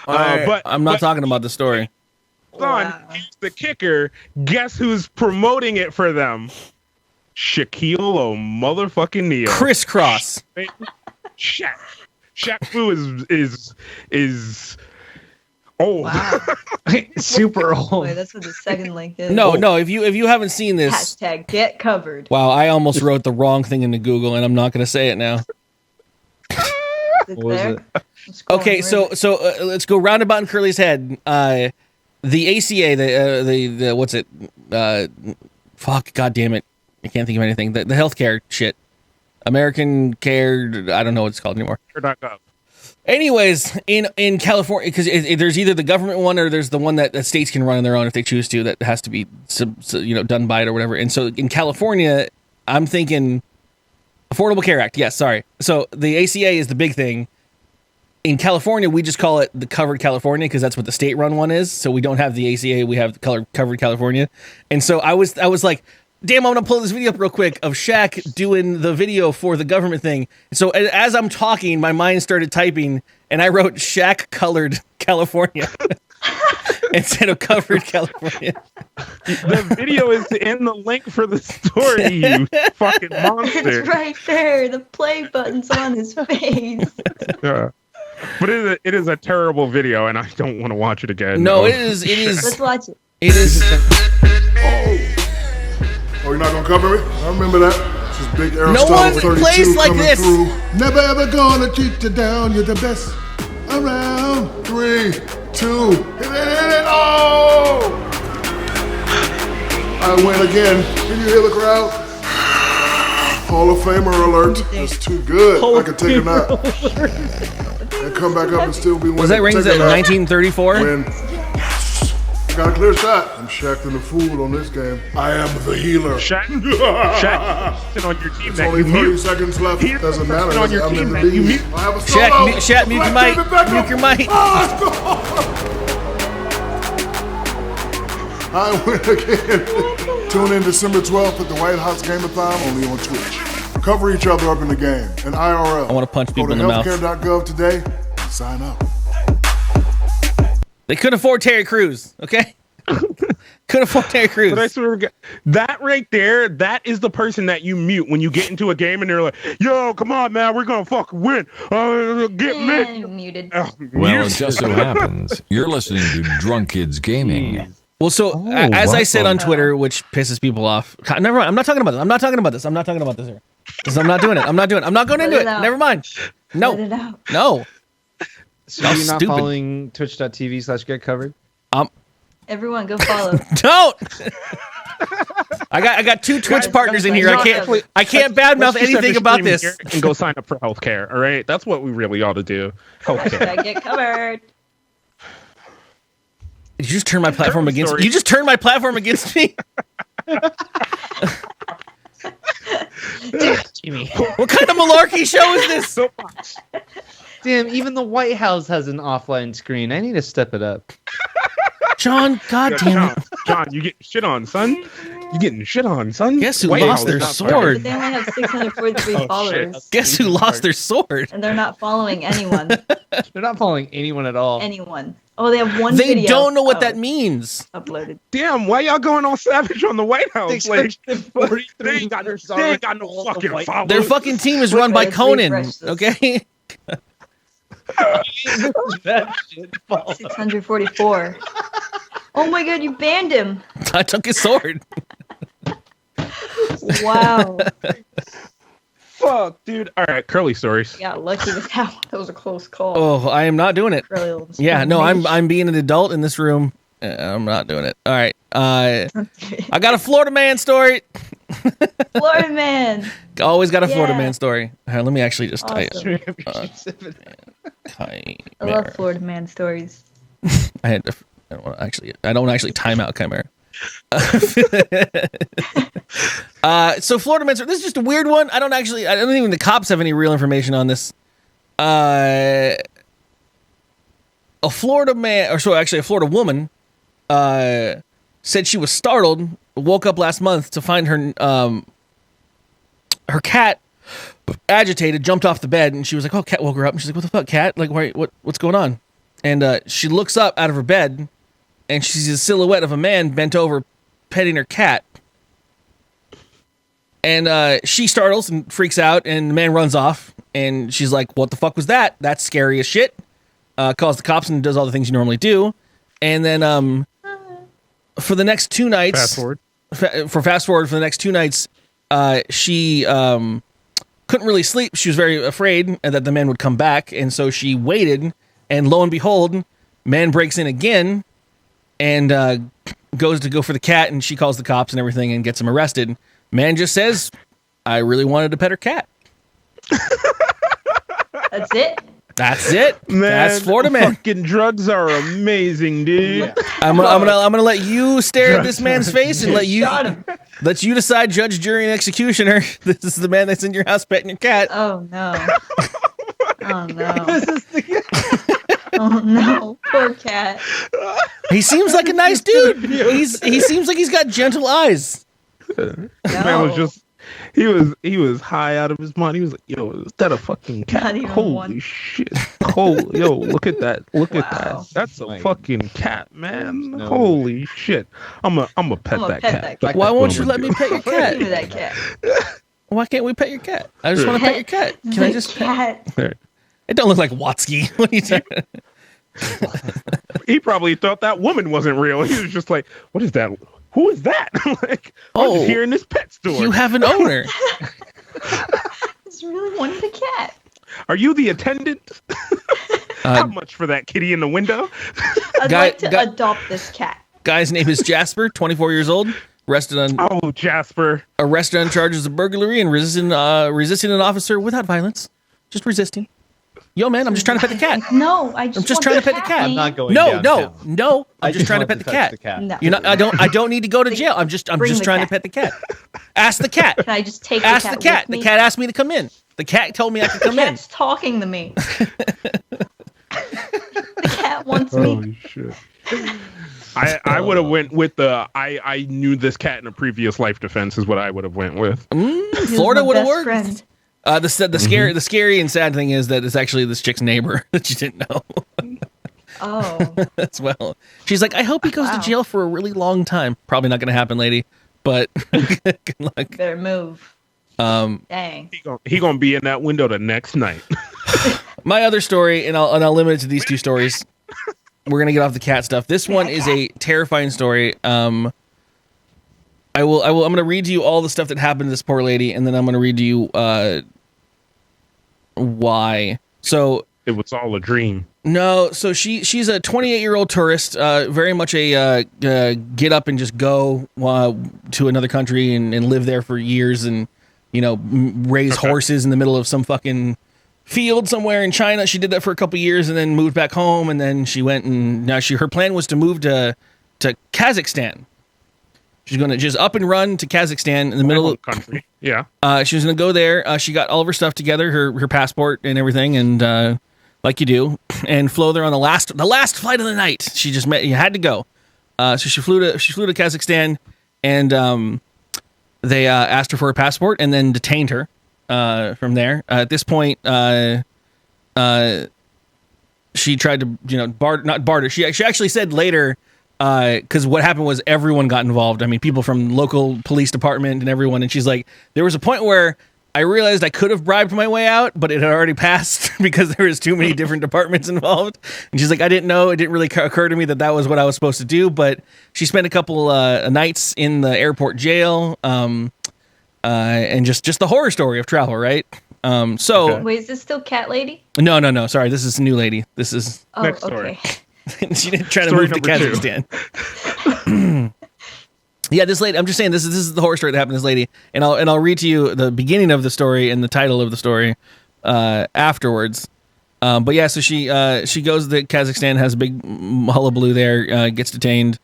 But I'm not talking about the story. Son, here's the kicker. Guess who's promoting it for them? Shaquille motherfucking O'Neal. Crisscross. Shaq Fu is old. Wow. Super old. Wait, that's what the second link is. No. If you haven't seen this, Hashtag get covered. wow, I almost wrote the wrong thing into Google, and I'm not going to say it now. It's What was there. it? I'm scrolling. Okay, Where is so it? let's go roundabout in Curly's head. The ACA, the what's it? Fuck, god damn it, I can't think of anything. The healthcare shit, American Care. I don't know what it's called anymore. Care.gov. Anyways, in California, because there's either the government one or there's the one that states can run on their own if they choose to. That has to be done by it or whatever. And so in California, I'm thinking Affordable Care Act. Yes, sorry. So the ACA is the big thing. In California, we just call it the Covered California because that's what the state-run one is. So we don't have the ACA; we have the Covered California. And so I was like, damn, I'm gonna pull this video up real quick of Shaq doing the video for the government thing. So as I'm talking, my mind started typing, and I wrote Shaq Colored California instead of Covered California. The video is in the link for the story, you fucking monster. It's right there. The play button's on his face. Yeah. But it is a terrible video, and I don't want to watch it again. No, Oh, it is. Let's watch it. It is. Oh, you're not gonna cover me? I remember that. This is big No Aristotle one 32 plays like coming this. through. Never ever gonna cheat you down. You're the best around. 3, 2, hit it. Oh! I win again. Can you hear the crowd? Hall of Famer alert. That's too good. I could take a nap. And come back up and still be winning. Was that rings Take at a nap. 1934? Win. I got a clear shot. I'm Shaqtin' the fool on this game. I am the healer. Shaq is on your team It's that only you 30 mute. seconds left. He's Doesn't the matter. person on your I'm team in the that you lead. mute. I have a Shaq, solo. mute your Black mic. David Beckham. Mute your mic. I win again. Tune in December 12th at the White House Gameathon only on Twitch. Cover each other up in the game and IRL. I wanna punch people Go in to the mouth. healthcare.gov today and sign up. They couldn't afford Terry Crews, okay? Couldn't afford Terry Crews. But I swear to God, that right there, that is the person that you mute when you get into a game and they're like, yo, come on, man, we're going to fucking win. Get me. Muted. Well, it just so happens you're listening to Drunk Kids Gaming. Well, so as I said on Twitter, which pisses people off. Never mind. I'm not talking about this. I'm not talking about this. I'm not talking about this here. 'Cause I'm not doing it. I'm not doing it. I'm not going into Let it. it out. Never mind. No. Let it out. No. So How you're not stupid. following twitch.tv/get covered? Everyone, go follow. Don't. I got 2 Twitch partners in here. I can't badmouth Let's just end anything the about stream this. here and go sign up for healthcare, all right? That's what we really ought to do. Healthcare. Hashtag get covered. Did you just turn my platform Current against story. You just turned my platform against me? Jimmy. What kind of malarkey show is this? Soapbox. Damn, even the White House has an offline screen. I need to step it up. John, god damn it. John, you getting shit on, son. You getting shit on, son. Guess who White lost House their is not sword? But they only have 643 Oh, followers. Guess who lost their sword? And they're not following anyone. They're not following anyone at all. Anyone. Oh, they have one They video. don't know what Oh, that means. uploaded. Damn, why y'all going all savage on the White House? Like, 643 they ain't got no fucking followers. Their fucking team is run by Let's Conan, refresh this. okay? 644. Oh my god, you banned him. I took his sword. Wow. Fuck, dude. All right, curly stories. Yeah, lucky with that one. That was a close call. Oh, I am not doing it. Really old. Yeah, no, I'm being an adult in this room. I'm not doing it. All right. I got a Florida man story. Florida man. Always got a Florida Yeah. man story. All right, let me actually just type. Awesome. I love Florida man stories. I had to. I don't actually time out Chimera. So Florida man story. This is just a weird one. I don't even the cops have any real information on this. A Florida man, or so actually a Florida woman, said she was startled, woke up last month to find her cat agitated, jumped off the bed, and she was like, "Oh, Cat woke her up." And she's like, "What the fuck, Cat? Like, what's going on?" And she looks up out of her bed, and she sees a silhouette of a man bent over, petting her cat. And she startles and freaks out, and the man runs off. And she's like, "What the fuck was that? That's scary as shit." Calls the cops and does all the things you normally do. And then for the next 2 nights, Fast forward for the next 2 nights, she couldn't really sleep. She was very afraid that the man would come back, and so she waited. And lo and behold, man breaks in again, and goes to go for the cat, and she calls the cops and everything and gets him arrested. Man just says, "I really wanted to pet her cat." That's it? That's it. Man, that's Florida man. Fucking drugs are amazing, dude. I'm gonna let you stare at this man's face and let you decide, judge, jury, and executioner. This is the man that's in your house petting your cat. Oh no. Oh no. Oh no. Poor cat. He seems like a nice dude. He seems like he's got gentle eyes. Man was just he was high out of his mind. He was like, "Yo, is that a fucking cat? Holy shit! Holy, yo, look at that! Look at that! That's a fucking cat, man! Holy shit! I'm a pet that cat. Why won't you let me pet your cat? Give me that cat. Why can't we pet your cat? I just want to pet your cat. Can I just pet? Cat. It don't look like Watsky. What are you doing? He probably thought that woman wasn't real. He was just like, "What is that? Who is that?" Like, I'm just here in this pet store. You have an owner. I just really wanted a cat. Are you the attendant? How much for that kitty in the window? I'd like to adopt this cat. Guy's name is Jasper, 24 years old. Arrested on Jasper. Arrested on charges of burglary and resisting an officer without violence. Just resisting. Yo, man, I'm just trying to pet the cat. No, I'm just trying to pet the cat. I'm not going No. downtown. I'm just trying to pet the cat. No. You're not. I don't need to go to jail. I'm just trying to pet the cat. Ask the cat. Can I just take Ask the cat? the cat. With me? The cat asked me to come in. The cat told me I could come The in. cat's talking to me. The cat wants me. Holy shit. I would have went with the I knew this cat in a previous life defense is what I would have went with. Florida would have worked. Friend. The scary and sad thing is that it's actually this chick's neighbor that you didn't know. Oh. As well. She's like, "I hope he goes to jail for a really long time." Probably not going to happen, lady. But good luck. Better move. Dang. He gonna be in that window the next night. My other story, and I'll limit it to these 2 stories. We're gonna get off the cat stuff. This one is a terrifying story. I'm gonna read to you all the stuff that happened to this poor lady, and then I'm gonna read to you why. So it was all a dream. No, so she's a 28-year-old tourist, very much a get up and just go to another country and live there for years, and raise horses in the middle of some fucking field somewhere in China. She did that for a couple years and then moved back home, and then she went and now her plan was to move to Kazakhstan. She's going to just up and run to Kazakhstan in the middle of the country. Yeah. She was going to go there. She got all of her stuff together, her passport and everything, and like you do, and flew there on the last flight of the night. She just you had to go. So she flew to Kazakhstan, and they asked her for her passport and then detained her from there. At this point, she tried to not barter. She actually said later, because what happened was everyone got involved. I mean, people from local police department and everyone. And she's like, there was a point where I realized I could have bribed my way out, but it had already passed because there was too many different departments involved. And she's like, I didn't know. It didn't really occur to me that was what I was supposed to do. But she spent a couple nights in the airport jail, and just the horror story of travel, right? Wait, is this still Cat Lady? No. Sorry, this is a new lady. This is next story. Okay. She didn't try to move to Kazakhstan. Yeah, this lady. I'm just saying this is the horror story that happened to this lady, and I'll read to you the beginning of the story and the title of the story afterwards. But yeah, so she goes to Kazakhstan, has a big hullabaloo there, gets detained.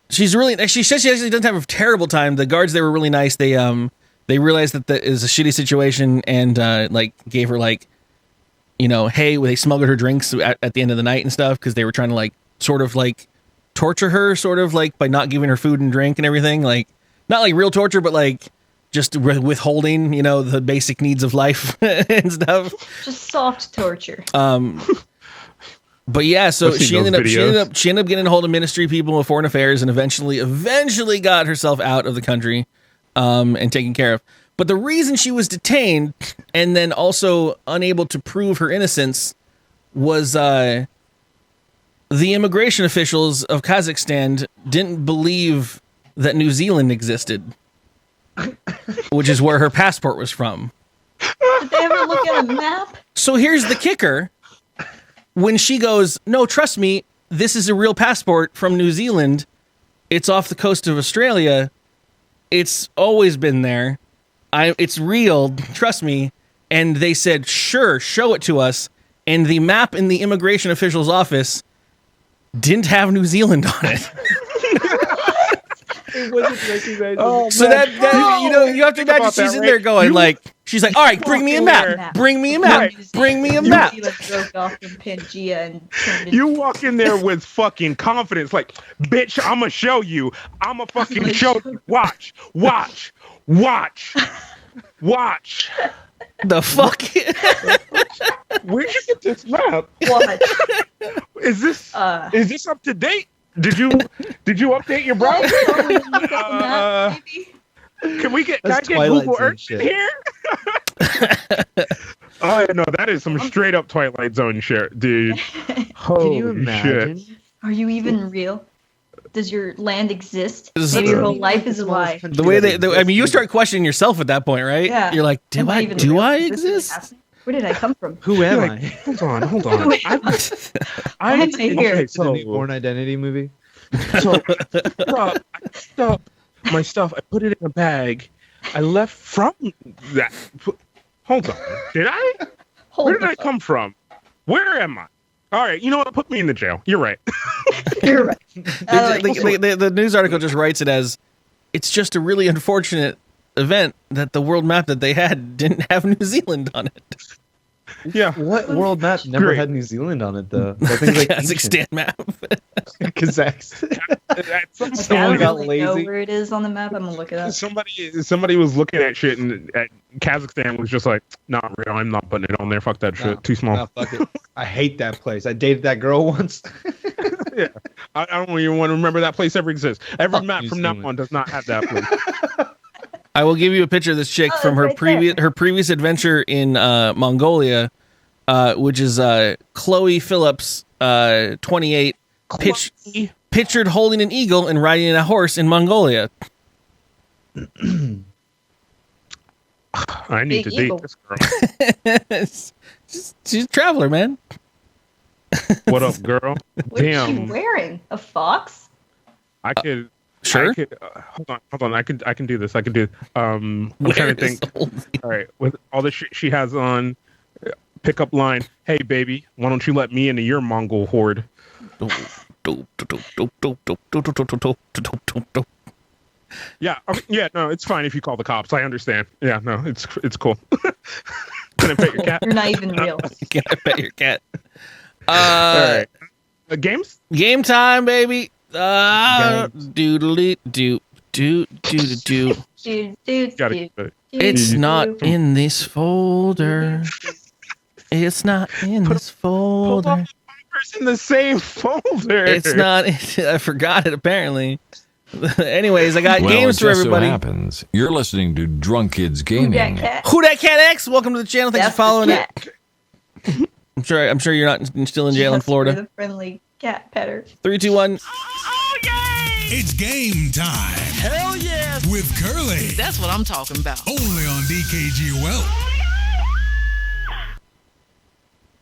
She says she actually doesn't have a terrible time. The guards there were really nice. They realized that that is a shitty situation and gave her hey, they smuggled her drinks at the end of the night and stuff because they were trying to torture her by not giving her food and drink and everything, not like real torture, but just withholding, the basic needs of life and stuff. Just soft torture. But yeah, so I've seen she ended those up getting a hold of ministry people of foreign affairs and eventually got herself out of the country and taken care of. But the reason she was detained and then also unable to prove her innocence was the immigration officials of Kazakhstan didn't believe that New Zealand existed, which is where her passport was from. Did they ever look at a map? So here's the kicker. When she goes, no, trust me, this is a real passport from New Zealand. It's off the coast of Australia. It's always been there. It's real. Trust me. And they said, sure, show it to us. And the map in the immigration official's office didn't have New Zealand on it. It wasn't recognized. So that you have to imagine she's in there going she's like, all right, bring me a map. Bring me a map. Bring me a map. You walk in there with fucking confidence, like, bitch, I'ma show you. I'ma fucking show you. Watch. The fuck? Where'd you get this map? What? Is this up to date? Did you update your browser? Can I get Google Earth in here? Oh no, that is some straight up Twilight Zone shit, dude. Can you imagine? Shit. Are you even real? Does your land exist? Maybe your whole life is a lie. The way you start questioning yourself at that point, right? Yeah. You're like, do I exist? Where did I come from? Who am I? Hold on. I'm here. Okay, It's a Born Identity movie. So I picked up my stuff. I put it in a bag. I left from that. Hold on. Did I? Where did I come from? Where am I? All right. You know what? Put me in the jail. You're right. You're right. The news article just writes it as, it's just a really unfortunate event that the world map that they had didn't have New Zealand on it. Yeah. What world map never had New Zealand on it though? That thing's like Kazakhstan map. Kazakhstan. Someone got know lazy. where it is on the map. I'm gonna look it up. Somebody was looking at shit and at Kazakhstan was just like, not real. I'm not putting it on there. Fuck that shit. Too small. No, fuck it. I hate that place. I dated that girl once. Yeah. I don't even want to remember that place ever exists. Every map New from now Zealand. on does not have that place. I will give you a picture of this chick from her previous adventure in Mongolia, which is Chloe Phillips, 28, pictured holding an eagle and riding a horse in Mongolia. I need to date this girl. She's a traveler, man. What up, girl? What is she Damn. wearing? A fox? I could. Sure. Hold on. I can do this. I'm trying to think. All right, with all the shit she has on, pickup line. Hey, baby, why don't you let me into your Mongol horde? Yeah. Yeah. No, it's fine if you call the cops. I understand. Yeah. No, it's cool. Can I pet your cat? You're not even real. Can I pet your cat? All right. Games? Game time, baby. Doodly do. It's not in this folder. It's not in this folder. It's in the same folder. It's not. I forgot it apparently. Anyways, I got games for everybody. So happens. You're listening to Drunk Kids Gaming. Who that cat X? Welcome to the channel. Thanks for following it. I'm sure you're not still in jail in Florida. The friendly cat petter. 3, 2, 1. It's game time. Hell yeah! With Curly. That's what I'm talking about. Only on dkgWELP.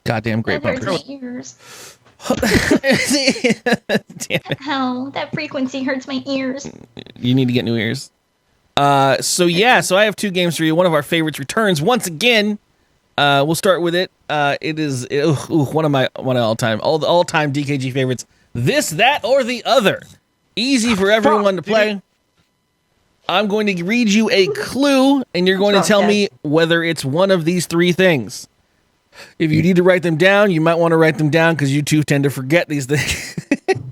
Goddamn great That hurts bumpers. my ears. Damn it. Oh, that frequency hurts my ears. You need to get new ears. So I have 2 games for you. One of our favorites returns once again. We'll start with it. It is one of all-time DKG favorites. This, that, or the other. Easy for everyone to play. I'm going to read you a clue, and you're going to tell me whether it's one of these 3 things. If you need to write them down, you might want to write them down because you two tend to forget these things.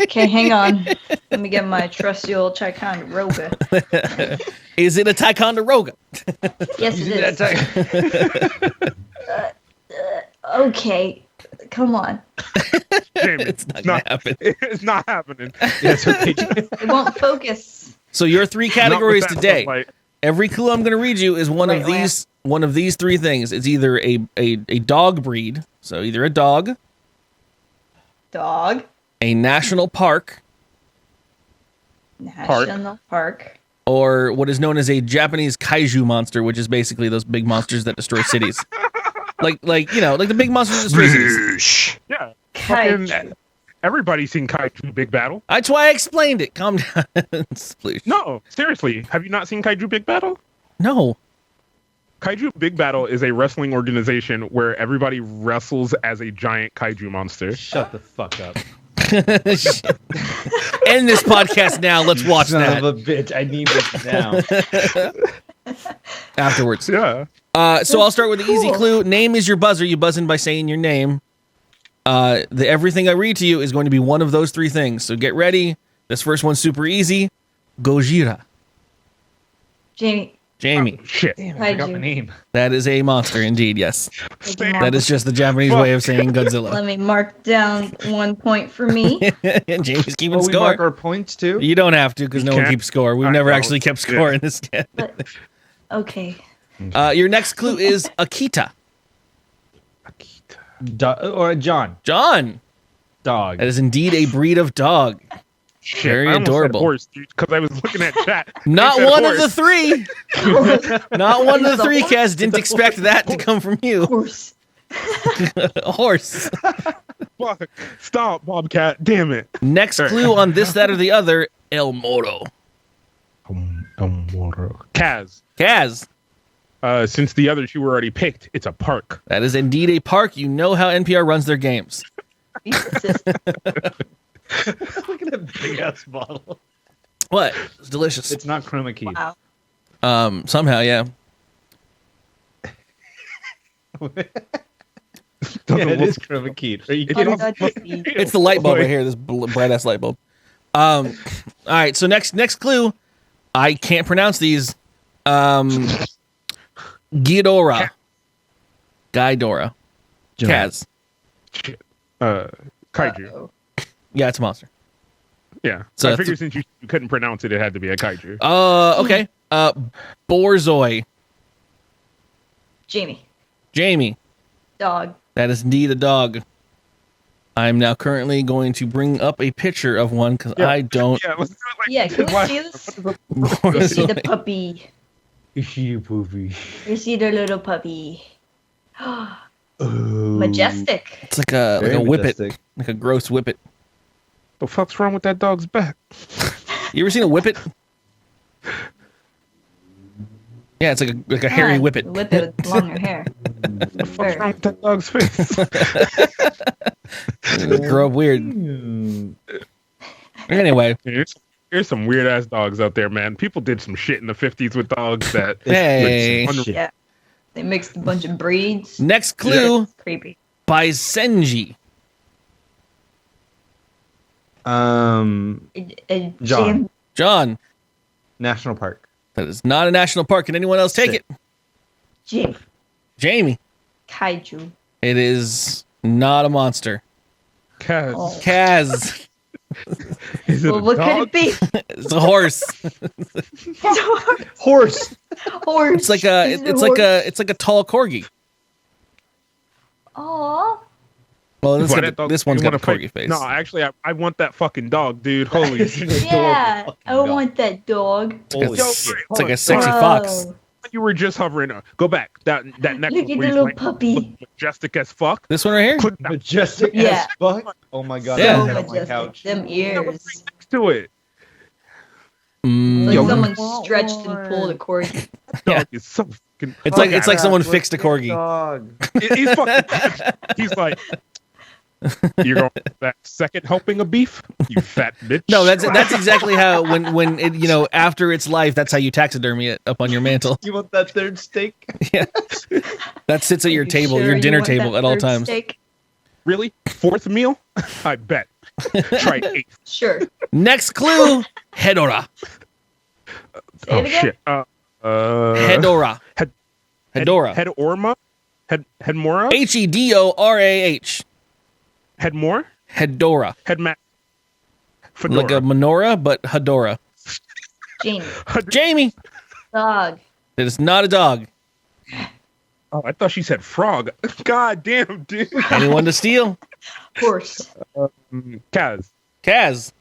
Okay, hang on. Let me get my trusty old Ticonderoga. Is it a Ticonderoga? Yes, it is. Okay, come on. Jamie, It's not gonna happen. It's not happening. Yes, okay. It won't focus. So your three categories Not with that today. sunlight. Every clue I'm going to read you is one of these three things. It's either a dog breed, so either a dog, Dog. a national park, National Park. or what is known as a Japanese kaiju monster, which is basically those big monsters that destroy cities. like the big monsters that destroy cities. Yeah. Kaiju. Fucking everybody's seen Kaiju Big Battle. That's why I explained it. Calm down, please. No, seriously. Have you not seen Kaiju Big Battle? No. Kaiju Big Battle is a wrestling organization where everybody wrestles as a giant kaiju monster. Shut the fuck up. End this podcast now. Let's watch Son that of a bitch. I need this now. afterwards. Yeah. So I'll start with the easy Cool. clue. Name is your buzzer. You buzz in by saying your name. Everything I read to you is going to be one of those three things. So get ready. This first one's super easy. Gojira. Jamie. Jamie. Shit. Damn, I forgot my Kaiju. name. That is a monster indeed, yes. Take That is just the Japanese way of saying Godzilla. Let me mark down 1 point for me. Jamie's keeping Oh, we mark score. our points too? You don't have to because You no one can't. keeps score. We've I never don't. actually kept score Yeah. in this game. But, okay. Your next clue is Akita. Or John. John. Dog. That is indeed a breed of dog. Shit. Very I almost said adorable. horse, dude, because I was looking at chat. Not It said one of the horse. three. Not one of the It's a three, horse. Kaz. Didn't expect that to come from you. Horse. A horse. Fuck. Stop, Bobcat. Damn it. Next clue on this, that, or the other, El Moro. Kaz. Kaz. Since the other two were already picked, it's a park. That is indeed a park. You know how NPR runs their games. Look at that big ass bottle. What? It's delicious. It's not chroma key. Wow. Somehow, yeah. Yeah, it is chroma keyed. Are you kidding? It's the light bulb right here. This bright ass light bulb. All right. So next clue. I can't pronounce these. Ghidorah. Ghidorah. Kaz. Shit. Kaiju. Yeah, it's a monster. Yeah. So I that's- figured since you couldn't pronounce it, it had to be a kaiju. Okay. Borzoi. Jamie. Jamie. Dog. That is indeed a dog. I'm now currently going to bring up a picture of one because I don't. Yeah, let's do it like Yeah, can we see this? You see the puppy. You see a poopy. You see the little puppy. Majestic. It's like a Very whippet, majestic. like a gross whippet. the fuck's wrong with that dog's back? You ever seen a whippet? Yeah, it's like a hairy whippet. Whippet with longer hair. What's wrong with that dog's face? They grow up weird. Anyway, Here's some weird ass dogs out there, man. People did some shit in the 50s with dogs that. Hey. Yeah. They mixed a bunch of breeds. Next clue. It's creepy. Baisenji. John. John. National Park. That is not a national park. Can anyone else take it? Jamie. Jamie. Kaiju. It is not a monster. Kaz. Oh. Kaz. Is it Well, a what dog? could it be? It's a horse. Horse. Horse. It's like a Is it it's horse? like a tall corgi. Aw. Well, this, Why got, that dog- this one's you got a wanna corgi fight- face. No, actually, I want that fucking dog, dude. Holy shit. Yeah. I want that dog. Holy Yo, shit. It's like a sexy Whoa. fox. You were just hovering. Go back. That next Look one at where the he's little like, puppy. look majestic as fuck. This one right here? Click that Majestic Yeah. as fuck. Oh my god. Yeah. I So had it on my majestic. couch. Them ears. next to it. Like Yo, someone stretched and pulled a corgi. Dog is so fucking. It's like someone fixed a corgi. Dog. He's fucking. He's like. You're going for that second helping of beef, you fat bitch. No, that's exactly how when it after its life, that's how you taxidermy it up on your mantle. You want that third steak? Yeah, that sits at your You table, sure your you dinner want table that at all third times. steak? Really? Fourth meal? I bet. Try 8. Sure. Next clue, Hedora. Say it again. Shit. Hedora. Hedora. Hedorma? Hedmora? Hedorah. Hedmore? Hedora. Hedma. Fedora. Like a menorah, but Hedora. Jamie. Jamie. Dog. It is not a dog. Oh, I thought she said frog. God damn, dude. Anyone to steal? Horse. Kaz. Kaz.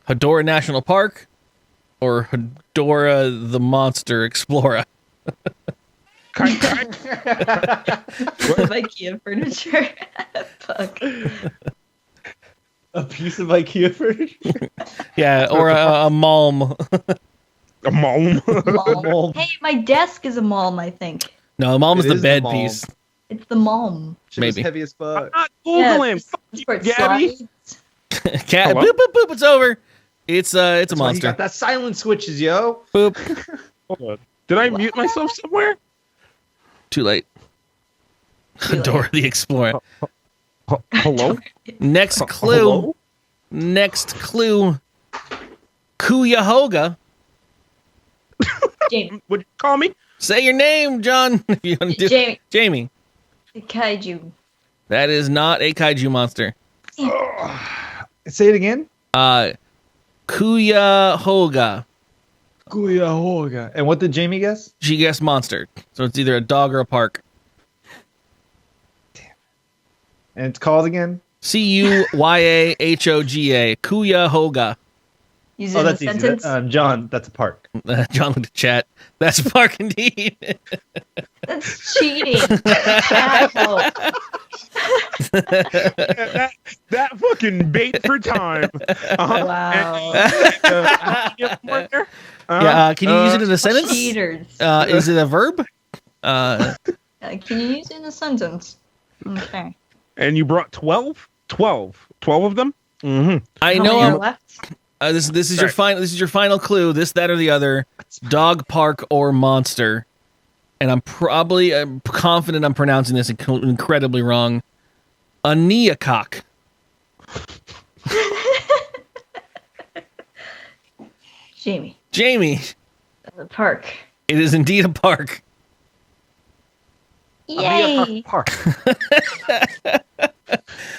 Hedora National Park or Hedora the Monster Explorer? Kai. Piece of IKEA furniture. Fuck. A piece of IKEA furniture? Yeah, or a malm. A malm. Malm. Hey, my desk is a malm, I think. No, a malm is It the is the bed malm. piece. It's the malm. Shit was Maybe. heavy as fuck. I'm not Googling. this Fuck is you, where it Gabby. slides. Cat. Hello? Boop boop boop. It's over. It's a That's why he monster. got that silent switches, yo. Boop. Hold on. Did I mute myself somewhere? Too late. Too late. Hedora the Explorer. Hello? Next clue. Hello? Next clue. Cuyahoga. Jamie. Would you call me? Say your name, John. If you want to do Jamie. Jamie. The kaiju. That is not a kaiju monster. Say it again. Cuyahoga. Cuyahoga. And what did Jamie guess? She guessed monster. So it's either a dog or a park. And it's called again? Cuyahoga. Cuyahoga. Use it Oh, in that's a easy. sentence. John, that's a park. John looked at chat. That's a park indeed. That's cheating. Asshole. That fucking bait for time. Wow. Yeah, can you use it in a sentence? Cheaters. Is it a verb? Can you use it in a sentence? Okay. And you brought 12? 12 of them? Mm-hmm. I How know. many are left? This is your final. This is your final clue. This, that, or the other. Dog, park, or monster. And I'm confident I'm pronouncing this incredibly wrong. A neocock. Jamie. Jamie. The park. It is indeed a park. Yay. Park.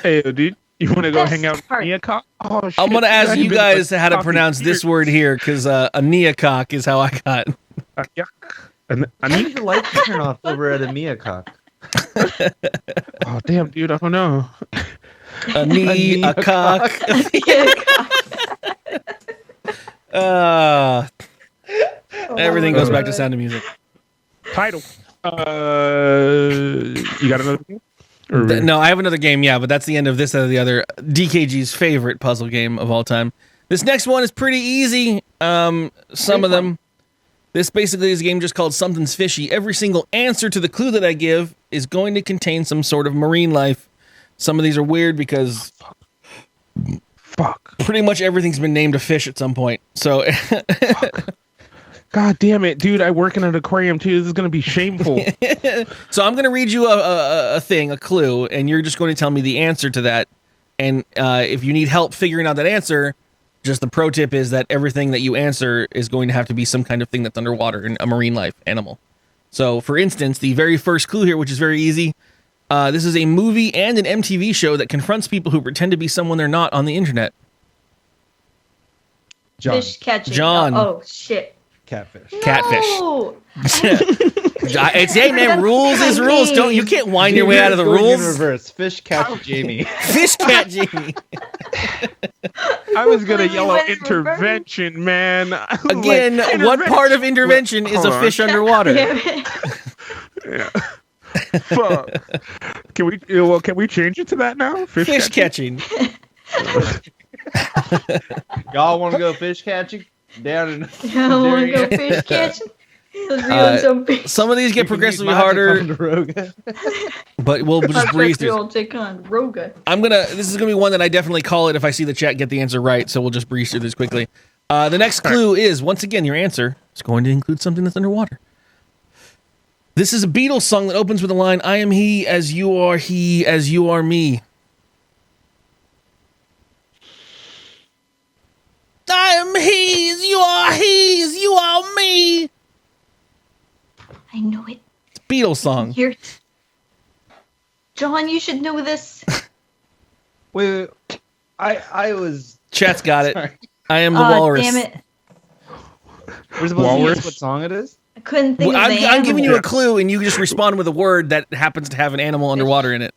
Hey, dude, you want to go Best hang out part. with Neocock? Oh, shit. I'm gonna ask you Been guys like how to talking pronounce this here. word here, because a neocock is how I got. Yeah. And I How need. did the lights turn off over at a Miacock? Oh, damn, dude, I don't know. A neocock. Everything goes back to Sound of Music. Title. You got another game? No, I have another game, yeah, but that's the end of this or the other. DKG's favorite puzzle game of all time. This next one is pretty easy. Some of them. This basically is a game just called Something's Fishy. Every single answer to the clue that I give is going to contain some sort of marine life. Some of these are weird because pretty much everything's been named a fish at some point. So God damn it, dude, I work in an aquarium too. This is going to be shameful. So I'm going to read you a thing, a clue, and you're just going to tell me the answer to that. And if you need help figuring out that answer, just the pro tip is that everything that you answer is going to have to be some kind of thing that's underwater and a marine life animal. So, for instance, the very first clue here, which is very easy, this is a movie and an MTV show that confronts people who pretend to be someone they're not on the internet. John. Fish catching. John. Oh, shit. Catfish. Catfish. No. It's, hey man, rules is rules. You can't wind your way out of the Going rules. In reverse. Fish catch Jamie. Fish cat Jamie. I was going to yell out Went in reverse. intervention, man. Again, Like, what part of intervention is Hold a on. fish underwater? Yeah. Fuck. Can we change it to that now? Fish catching. Y'all want to go fish catching? Down in. I want to go fish catching. Let's reel some fish. Some of these get progressively harder, but we'll just breeze through. We'll take on Roga. This is gonna be one that I definitely call it if I see the chat get the answer right, so we'll just breeze through this quickly. The next clue is, once again, your answer is going to include something that's underwater. This is a Beatles song that opens with the line, I am he as you are me. I am he as you are me. I know it. It's a Beatles song. Here, John, you should know this. Wait. I was. Chat's got it. Sorry. I am the walrus. Damn it. We're supposed to guess what song it is? I couldn't think of the I'm giving you animal. a clue, and you just respond with a word that happens to have an animal underwater in it.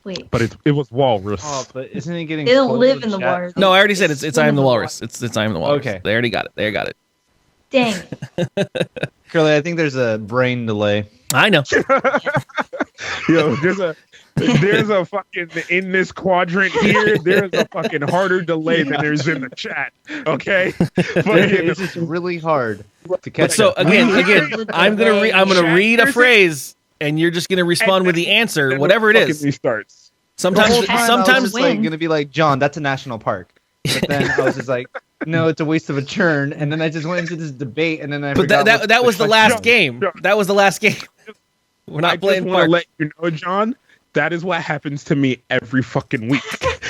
Wait. But it was walrus. Oh, but isn't it getting? They don't close live to in the chat? water. No, I already said it's I am the swim in walrus. It's I am the walrus. Okay. They already got it. They got it. Dang. Curly, I think there's a brain delay. I know. Yo, there's a fucking in this quadrant here. There's a fucking harder delay than there's in the chat. Okay, It's just really hard to catch. But so up. again, I'm gonna read a phrase, and you're just gonna respond with the answer, whatever it is. Restarts. Sometimes it's like gonna be like, John, that's a national park. But then I was just like, no, it's a waste of a turn. And then I just went into this debate, and then I But forgot. that was the last game. That was the last game. We're not playing. I just want to let you know, John. That is what happens to me every fucking week.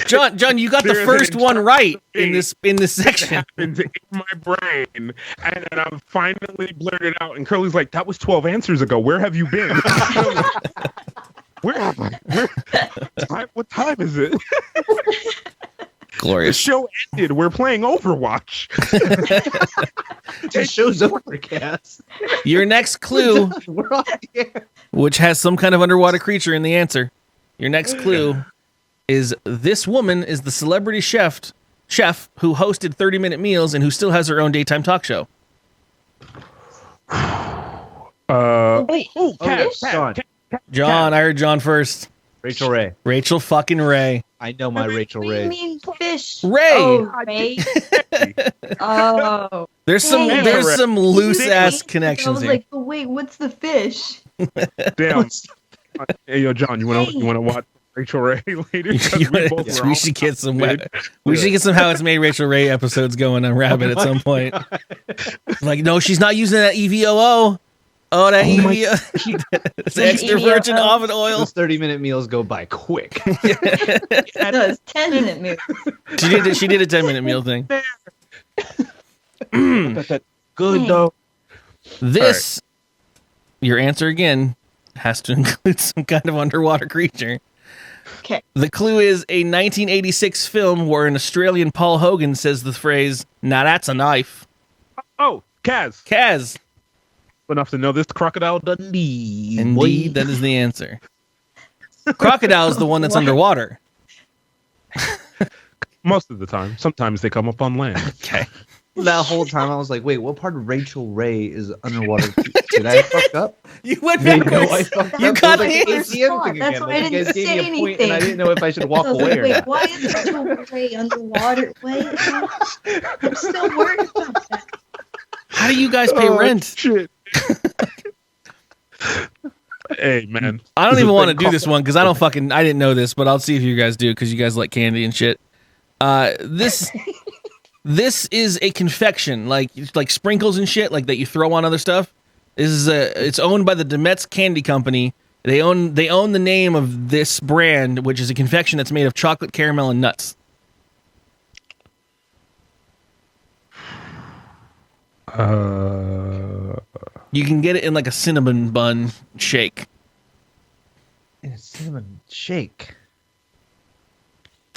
John, you got the first one right in this section. Happens in my brain, and then I'm finally blurted out, and Curly's like, "That was 12 answers ago. Where have you been? Where am I? What time is it? Glorious. The show ended. We're playing Overwatch. The show's over, Cass. Your next clue, We're on the air. which has some kind of underwater creature in the answer. Your next clue is this woman is the celebrity chef who hosted 30-minute meals and who still has her own daytime talk show. Wait. John, I heard John first. Rachel Ray. Rachel fucking Ray. I know my Rachel What do you Ray. mean fish? Ray. Oh, Ray. Oh. There's some loose ass connections I was here. like, but wait, what's the fish? Damn. Hey, yo, John, you wanna watch Rachel Ray later? 'Cause We should get some. We should get some How It's Made Rachel Ray episodes going on Rabbit at some point. Like, no, she's not using that EVOO. Oh, that EVO. It's extra virgin olive oil. Those 30-minute meals go by quick. No, it's 10-minute meal. She did a 10-minute meal thing. Good though. This, your answer again, has to include some kind of underwater creature. Okay. The clue is a 1986 film where an Australian Paul Hogan says the phrase, "Now that's a knife." Oh, Kaz. Kaz. Enough to know this Crocodile Dundee. Indeed, that is the answer. Crocodile is the one that's underwater. Most of the time. Sometimes they come up on land. Okay. That whole time I was like, wait, what part of Rachel Ray is underwater? Did I fuck up? You went No, backwards. I fucked You up. got It was like the an answer. ATM thing That's again. why I Like, you didn't guys gave say me a point, and I anything. didn't know if I should walk I was away like, or wait, not. why is Rachel Ray underwater? Wait, I'm still worried about that. How do you guys pay rent? Shit. Hey, man. I don't This even has want to been do this one because I didn't know this, but I'll see if you guys do because you guys like candy and shit. This is a confection, like sprinkles and shit, like that you throw on other stuff. It's owned by the Demetz Candy Company. They own the name of this brand, which is a confection that's made of chocolate, caramel, and nuts. You can get it in like a cinnamon bun shake. In a cinnamon shake.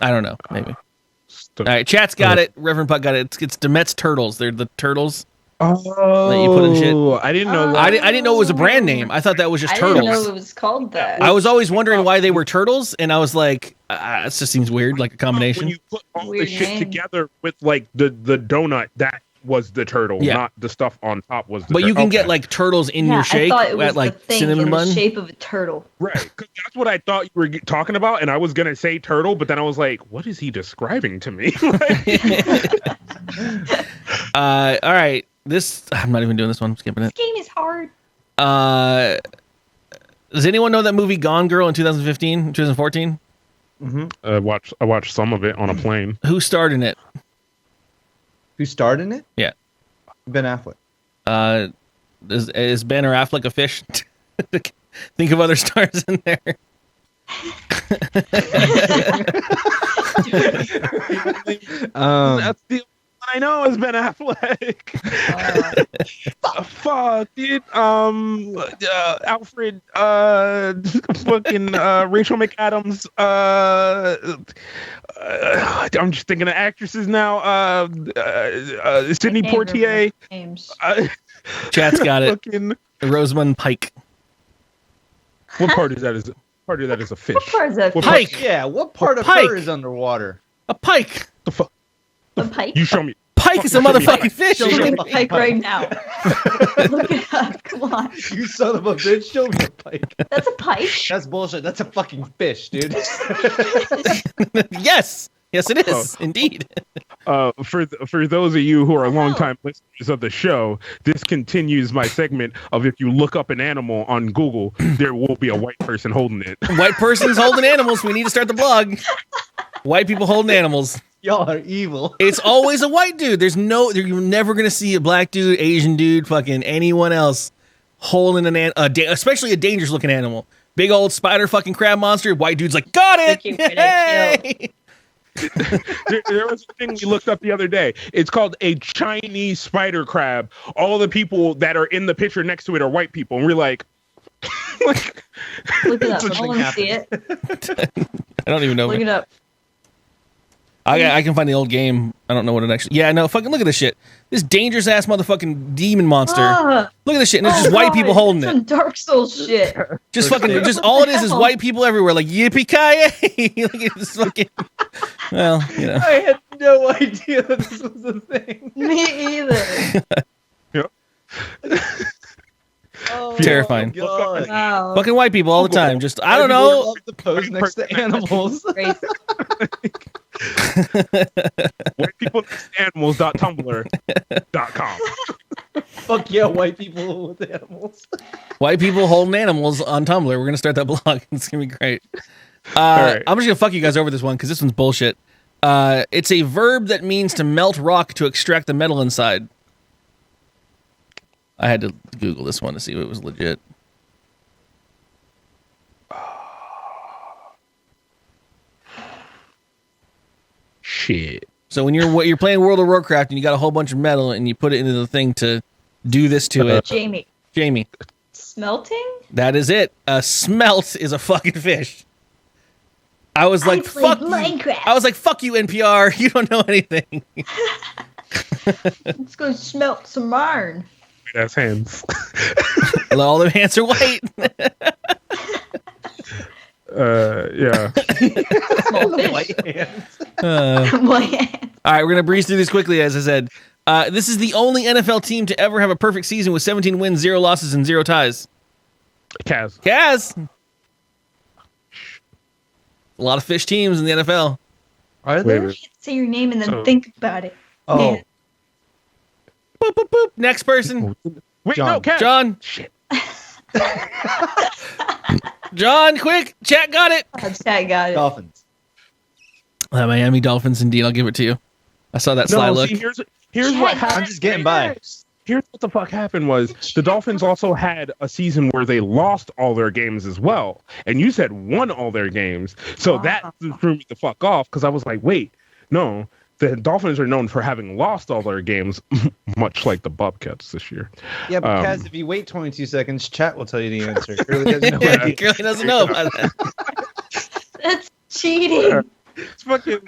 I don't know, maybe. All right, chat's got it. Reverend Puck got it. It's Demetz Turtles. They're the turtles that you put in shit. I didn't know. I didn't know it was a brand name. I thought that was just I turtles. didn't know it was called that. I was always wondering why they were turtles, and I was like, it just seems weird, like a combination. When you put all Weird the shit name. together with like the donut, that was the turtle, Yeah. not the stuff on top was the But you can get okay. like turtles in Yeah, your shake I thought it was at like the thing cinnamon in the bun. shape of a turtle. Right, because that's what I thought you were talking about, and I was gonna say turtle, but then I was like, "What is he describing to me?" All right, I'm not even doing this one. I'm skipping it. This game is hard. Does anyone know that movie Gone Girl in 2014? I watched some of it on a plane. Who starred in it? Who starred in it? Yeah. Ben Affleck. Is Ben or Affleck a fish? Think of other stars in there. That's the only one I know is Ben Affleck. Fuck, dude. Alfred. Fucking Rachel McAdams. I'm just thinking of actresses now. Sidney Poitier. Chat's got it. Fucking Rosamund Pike. What part is that? Part of that is a fish. What part is that? Pike. Yeah, what part of Pike. her is underwater? A pike. The fuck? A pike? You show me. Pike is a motherfucking fish. Show me a pike right now. Look it up. Come on. You son of a bitch, show me a pike. That's a pike? That's bullshit. That's a fucking fish, dude. Yes. Yes, it is. Indeed. For those of you who are longtime listeners of the show, this continues my segment of if you look up an animal on Google, there will be a white person holding it. White person's holding animals. We need to start the blog. White people holding animals. Y'all are evil. It's always a white dude. You're never gonna see a black dude, Asian dude, fucking anyone else holding especially a dangerous looking animal. Big old spider fucking crab monster. White dude's like, got it. Hey! there was a thing we looked up the other day. It's called a Chinese spider crab. All the people that are in the picture next to it are white people, and we're like, look it up. I want to see it. I don't even know. Look it up. I can find the old game. I don't know what it actually. Yeah, no, fucking look at this shit. This dangerous ass motherfucking demon monster. Look at this shit, and it's just white people holding Some Dark Souls shit. Just all it is white people everywhere, like yippee ki yay. Like it's fucking. Well, you know. I had no idea that this was a thing. Me either. Yep. Oh, Terrifying. God. Wow. Fucking white people all the time. Just I don't know. Love the pose next to animals. white people next to animals.tumblr.com. Fuck yeah, white people with animals. White people holding animals on Tumblr. We're gonna start that blog. It's gonna be great. Right. I'm just gonna fuck you guys over this one because this one's bullshit. It's a verb that means to melt rock to extract the metal inside. I had to Google this one to see if it was legit. Shit. So when you're playing World of Warcraft and you got a whole bunch of metal and you put it into the thing to do this to it. Jamie. Smelting? That is it. A smelt is a fucking fish. I was like, fuck you. I was like, fuck you, NPR. You don't know anything. Let's go smelt some iron. That's hands. All them hands are white. Yeah. White hands. White hands. All right, we're gonna breeze through these quickly. As I said, this is the only NFL team to ever have a perfect season with 17 wins, 0 losses, and 0 ties. Kaz. A lot of fish teams in the NFL. Are there? Say your name and then think about it. Oh. Man. Boop, boop, boop. Next person. Wait, John. no, Kaz. John. Shit. John, quick. Chat got it. Chat got it. Dolphins. Miami Dolphins, indeed. I'll give it to you. I saw that sly look. See, here's what happened. I'm just getting by. Here's what the fuck happened was the Dolphins also had a season where they lost all their games as well. And you said won all their games. So that threw me the fuck off because I was like, wait, no. The Dolphins are known for having lost all their games, much like the Bobcats this year. Yeah, but Kaz, if you wait 22 seconds, chat will tell you the answer. Curly has no idea. Curly doesn't know about that. That's cheating. It's fucking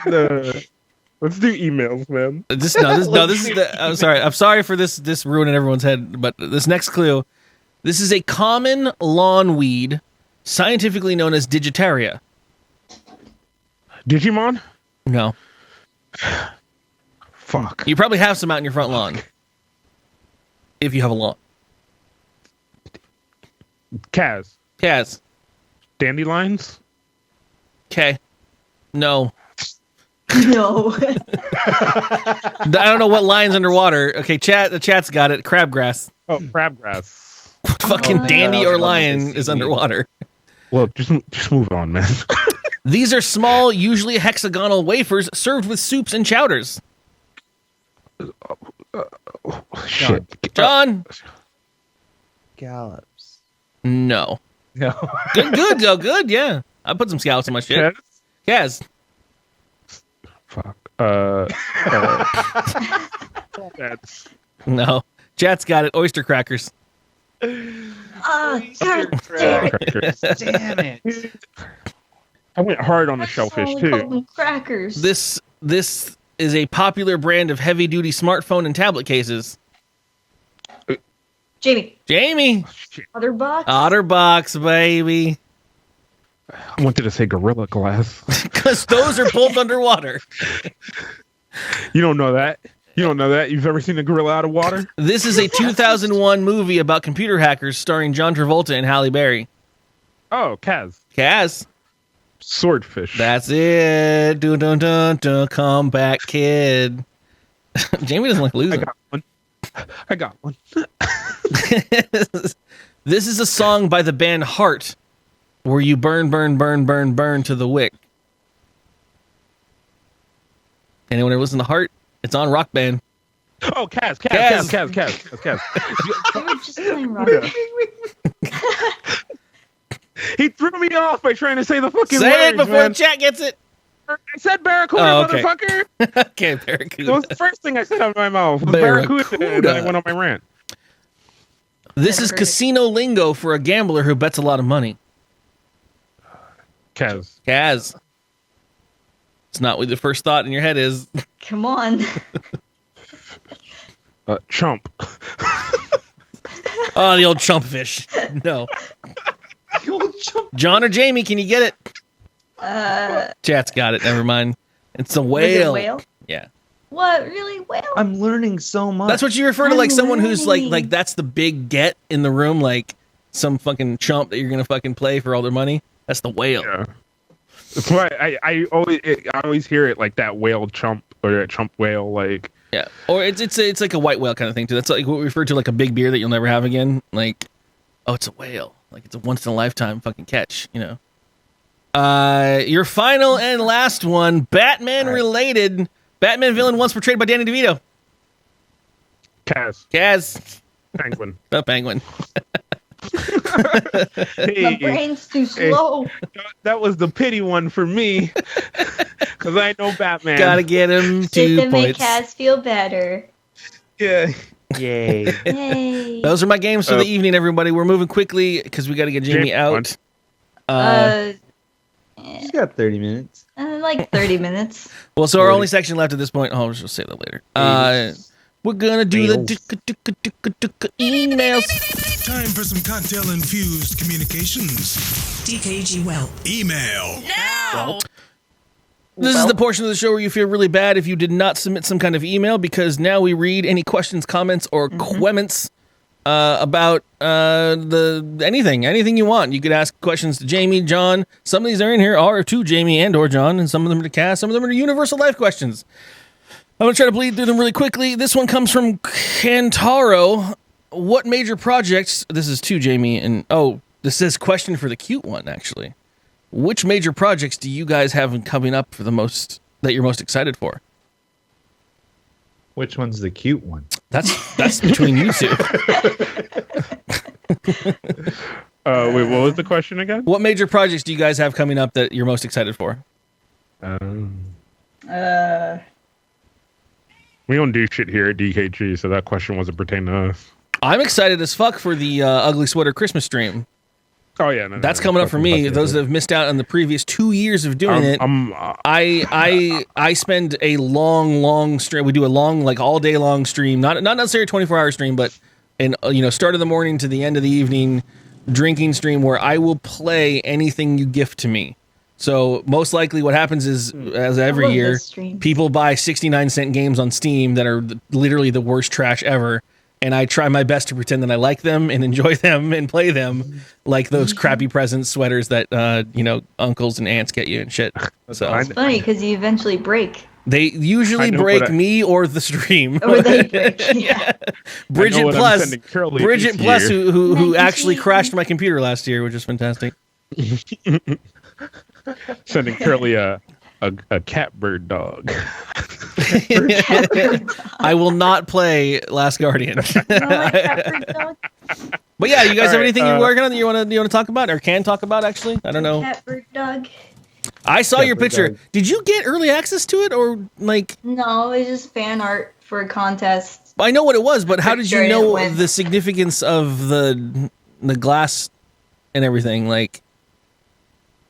let's do emails, man. This is the. I'm sorry for this ruining everyone's head, but this next clue, this is a common lawn weed, scientifically known as Digitaria. Digimon? No. Fuck. You probably have some out in your front lawn. If you have a lawn. Kaz. Dandelions? Okay. No. No. I don't know what line's underwater. Okay, the chat's got it. Crabgrass. Oh, crabgrass. Fucking dandy or lion is underwater. Well, just move on, man. These are small, usually hexagonal wafers served with soups and chowders. Shit. John. scallops. No. No. Good, though. Good, yeah. I put some scallops in my shit. Kaz. Fuck. That's No. Chat's got it. Oyster crackers. crackers. Damn it. I went hard on the shellfish too. Crackers. This is a popular brand of heavy-duty smartphone and tablet cases. Jamie. Otterbox? Otterbox, baby. I wanted to say Gorilla Glass. Because those are both underwater. You don't know that. You've ever seen a gorilla out of water? This is a 2001 movie about computer hackers starring John Travolta and Halle Berry. Oh, Kaz. Swordfish. That's it. Dun dun dun dun. Come back, kid. Jamie doesn't like losing. I got one. This is a song by the band Heart, where you burn to the wick. Anyone ever listen to Heart? It's on Rock Band. Oh, Kaz. You were just playing rock. He threw me off by trying to say the fucking Say words, it before man. chat gets it. I said Barracuda, okay. motherfucker. Okay, Barracuda. That was the first thing I said out of my mouth. Barracuda. And then I went on my rant. This is casino lingo for a gambler who bets a lot of money. Kaz. It's not what the first thought in your head is. Come on. Chump. Oh, the old chump fish. No. John or Jamie, can you get it? Chat's got it. Never mind. It's a whale. Whale? Yeah. What? Really? Whale? I'm learning so much. That's what you refer to, like someone who's like that's the big get in the room, like some fucking chump that you're gonna fucking play for all their money. That's the whale. Yeah. That's why I always hear it like that whale chump or that chump whale, like. Yeah, or it's like a white whale kind of thing too. That's like what we refer to like a big beer that you'll never have again. Like, oh, it's a whale. Like it's a once in a lifetime fucking catch. You know. Your final and last one, Batman related. Batman villain once portrayed by Danny DeVito. Kaz. Penguin. The Penguin. My brain's too slow. That was the pity one for me. Because I know Batman. Gotta get him 2 to make points. Kaz feel better. Yeah. Yay. Yay. Those are my games for the evening, everybody. We're moving quickly because we got to get Jamie out. She's got 30 minutes. Like 30 minutes. Well, so our only section left at this point. Oh, we'll just say that later. We're gonna do the emails. Time for some cocktail-infused communications. dkgWELP. Email. Now! This is the portion of the show where you feel really bad if you did not submit some kind of email, because now we read any questions, comments, or comments about anything you want. You could ask questions to Jamie, John. Some of these are in here are to Jamie and or John, and some of them are to Cass. Some of them are universal life questions. I'm going to try to bleed through them really quickly. This one comes from Kantaro. What major projects... This is to Jamie, and... Oh, this says question for the cute one, actually. Which major projects do you guys have coming up for the most... that you're most excited for? Which one's the cute one? That's between you two. Wait, what was the question again? What major projects do you guys have coming up that you're most excited for? We don't do shit here at DKG, so that question wasn't pertaining to us. I'm excited as fuck for the Ugly Sweater Christmas stream. Oh yeah, that's coming up for me. Those that have missed out on the previous 2 years of doing it, I spend a long stream. We do a long, like all day long stream, not necessarily a 24-hour stream, but start of the morning to the end of the evening drinking stream where I will play anything you gift to me. So most likely what happens is, as every year, people buy 69-cent games on Steam that are literally the worst trash ever. And I try my best to pretend that I like them and enjoy them and play them like those crappy presents, sweaters that, uncles and aunts get you and shit. So it's funny because you eventually break. They usually break me or the stream. Or they break, yeah. Bridget Plus, who actually crashed my computer last year, which is fantastic. Sending Curly a catbird dog. I will not play Last Guardian. But yeah, you guys All have right, anything you're working on that you want to talk about or can talk about? Actually, I don't know. Cat, bird, dog. I saw your Separate picture. dog. Did you get early access to it or like? No, it's just fan art for a contest. I know what it was, but how did you Pretty sure I know didn't win. the significance of the glass and everything? Like,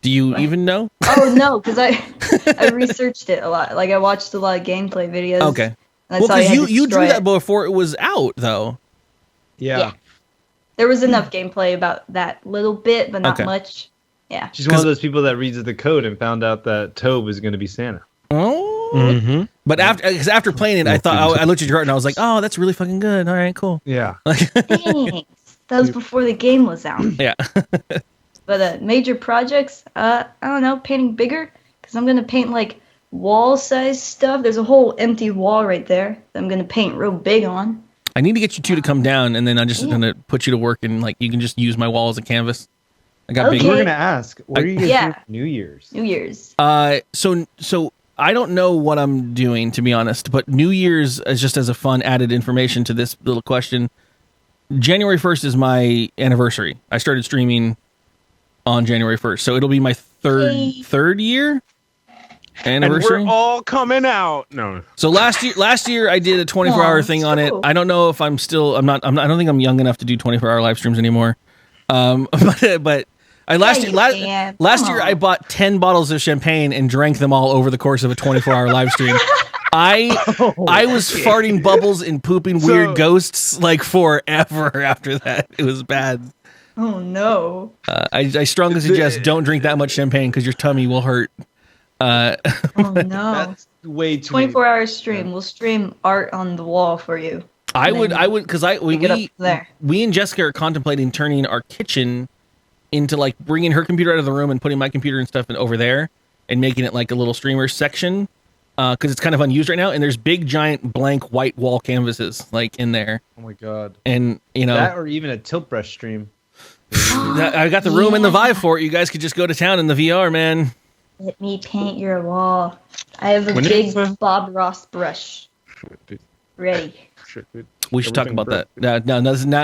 do you even know? Oh no, because I researched it a lot. Like I watched a lot of gameplay videos. Okay. And I Well, saw because had you to drew destroy that it. before it was out, though. Yeah. There was enough gameplay about that little bit, but not Okay. much. Yeah. She's one of those people that reads the code and found out that Tobe was going to be Santa. Oh. But after playing it, I thought I looked at your art and I was like, oh, that's really fucking good. All right, cool. Yeah. Thanks. That was before the game was out. Yeah. But major projects, I don't know, painting bigger, because I'm gonna paint like wall-sized stuff. There's a whole empty wall right there that I'm gonna paint real big on. I need to get you two to come down, and then I'm just gonna put you to work, and like you can just use my wall as a canvas. I got big. We're gonna ask. What are you guys doing for New Year's? New Year's. So I don't know what I'm doing, to be honest, but New Year's is just as a fun added information to this little question. January 1st is my anniversary. I started streaming on January 1st, so it'll be my third year anniversary. And we're all coming out. No. So last year I did a 24-hour thing on it. I don't know if I don't think I'm young enough to do 24-hour live streams anymore. But last year I bought 10 bottles of champagne and drank them all over the course of a 24-hour live stream. I was farting bubbles and pooping weird ghosts like forever after that. It was bad. Oh no. I strongly suggest don't drink that much champagne because your tummy will hurt. Oh no. That's way too 24-hour stream. We'll stream art on the wall for you. I would because there. we and Jessica are contemplating turning our kitchen into like bringing her computer out of the room and putting my computer and stuff over there and making it like a little streamer section because it's kind of unused right now, and there's big giant blank white wall canvases like in there. Oh my god. And you know that or even a tilt brush stream. I got the room and the vibe for it. You guys could just go to town in the VR, man. Let me paint your wall. I have a When big is Bob Ross brush ready. We should talk about that.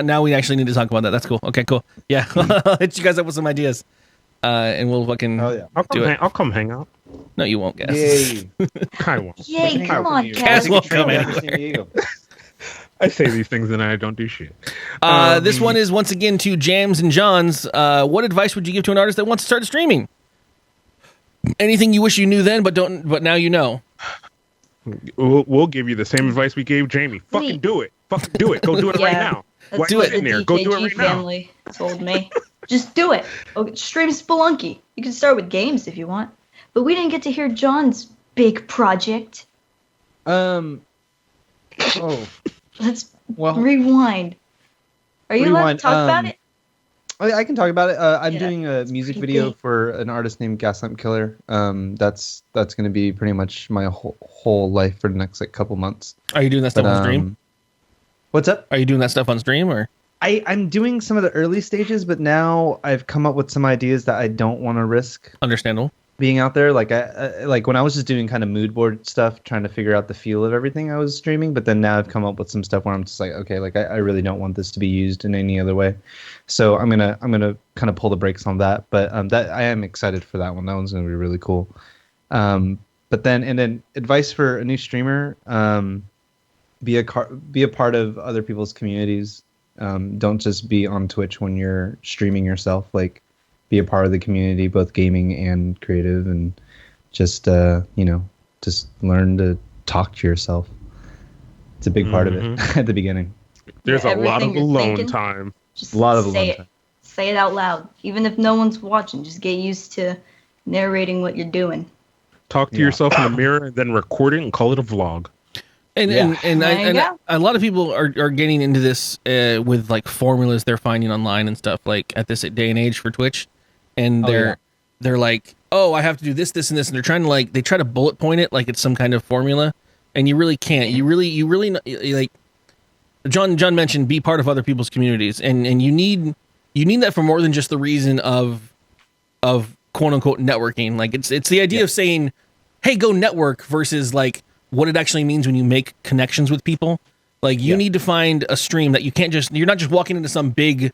Now we actually need to talk about that. That's cool. Okay, cool. Yeah, I'll hit you guys up with some ideas, and we'll fucking do it. I'll come hang out. No, you won't, Cass. Yay. I won't. Yay, come on, Cass Cass. won't come anywhere. I say these things and I don't do shit. This one is once again to Jams and Johns. What advice would you give to an artist that wants to start streaming? Anything you wish you knew then, but now you know. We'll give you the same advice we gave Jamie. Fucking do it. Fucking do it. Go do it right Yeah. now. That's Why are you what sitting the there? Go do it DKG right now. family told me. Just do it. Okay, stream Spelunky. You can start with games if you want. But we didn't get to hear John's big project. Oh. Let's Well, rewind. Are you allowed rewind, to talk about it? I can talk about it. I'm Yeah. doing a music Pretty video big. for an artist named Gaslamp Killer. That's going to be pretty much my whole life for the next like couple months. Are you doing that stuff on stream? What's up? Are you doing that stuff on stream or? I'm doing some of the early stages, but now I've come up with some ideas that I don't want to risk. Understandable. Being out there, like like when I was just doing kind of mood board stuff, trying to figure out the feel of everything I was streaming. But then now I've come up with some stuff where I'm just like, okay, like I really don't want this to be used in any other way. So I'm gonna kind of pull the brakes on that. But that I am excited for that one. That one's gonna be really cool. But then advice for a new streamer: be a part of other people's communities. Don't just be on Twitch when you're streaming yourself. Like, be a part of the community, both gaming and creative, and just just learn to talk to yourself. It's a big part of it at the beginning. There's a lot of Everything you're alone thinking, time. Just A lot of say alone it. time. Say it out loud. Even if no one's watching, just get used to narrating what you're doing. Talk to yourself in the mirror and then record it and call it a vlog. And There you go. a lot of people are getting into this with like formulas they're finding online and stuff like at this day and age for Twitch, and they're like, oh, I have to do this, this, and this, and they're trying to they try to bullet point it like it's some kind of formula, and you really can't. You really like John mentioned, be part of other people's communities, and you need that for more than just the reason of quote unquote networking. Like it's the idea of saying, hey, go network versus like what it actually means when you make connections with people. Like you need to find a stream that you're not just walking into some big,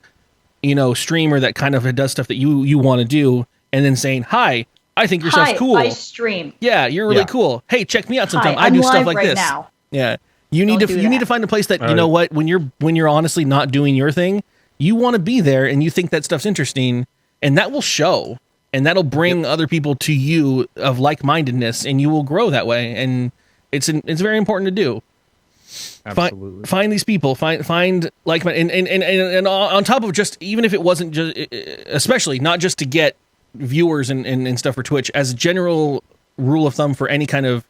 streamer that kind of does stuff that you want to do and then saying, "Hi, I think your stuff's cool. I stream. Yeah, you're really cool. Hey, check me out sometime. I I'm do stuff live like right this." now. Yeah. You need to find a place that, you know what, when you're honestly not doing your thing, you want to be there and you think that stuff's interesting, and that will show, and that'll bring other people to you of like-mindedness, and you will grow that way. And it's very important to do. Absolutely. Find these people, find like, and on top of just, even if it wasn't just, especially not just to get viewers and stuff for Twitch, as a general rule of thumb for any kind of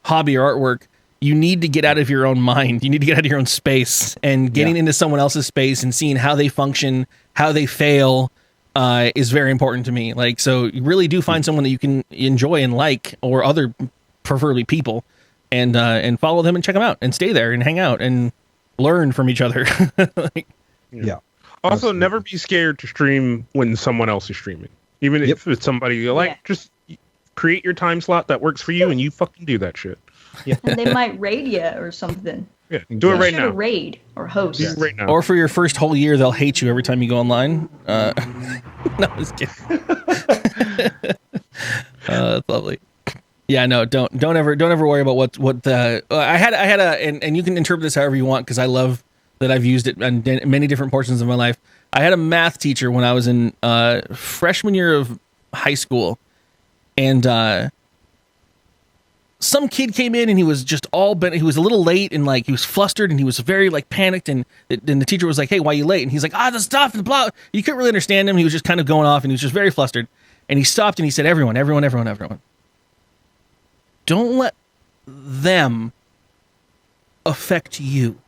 hobby or artwork, you need to get out of your own mind. You need to get out of your own space, and getting into someone else's space and seeing how they function, how they fail, is very important to me. Like, so you really do find someone that you can enjoy and like, or other, preferably people, and follow them and check them out and stay there and hang out and learn from each other. Also, never be scared to stream when someone else is streaming. Even if it's somebody you like, just create your time slot that works for you and you fucking do that shit. Yeah. And they might raid you or something. Yeah, do it right now. Raid or host. Do it right now. Or for your first whole year, they'll hate you every time you go online. No, I'm just kidding. That's lovely. Yeah, no, don't ever worry about what the I had and you can interpret this however you want, because I love that I've used it in many different portions of my life. I had a math teacher when I was in freshman year of high school, and some kid came in and he was just he was a little late, and like he was flustered and he was very like panicked, and the teacher was like, "Hey, why are you late?" And he's like, "The stuff and blah." You couldn't really understand him. He was just kind of going off and he was just very flustered. And he stopped and he said, "Everyone. Don't let them affect you."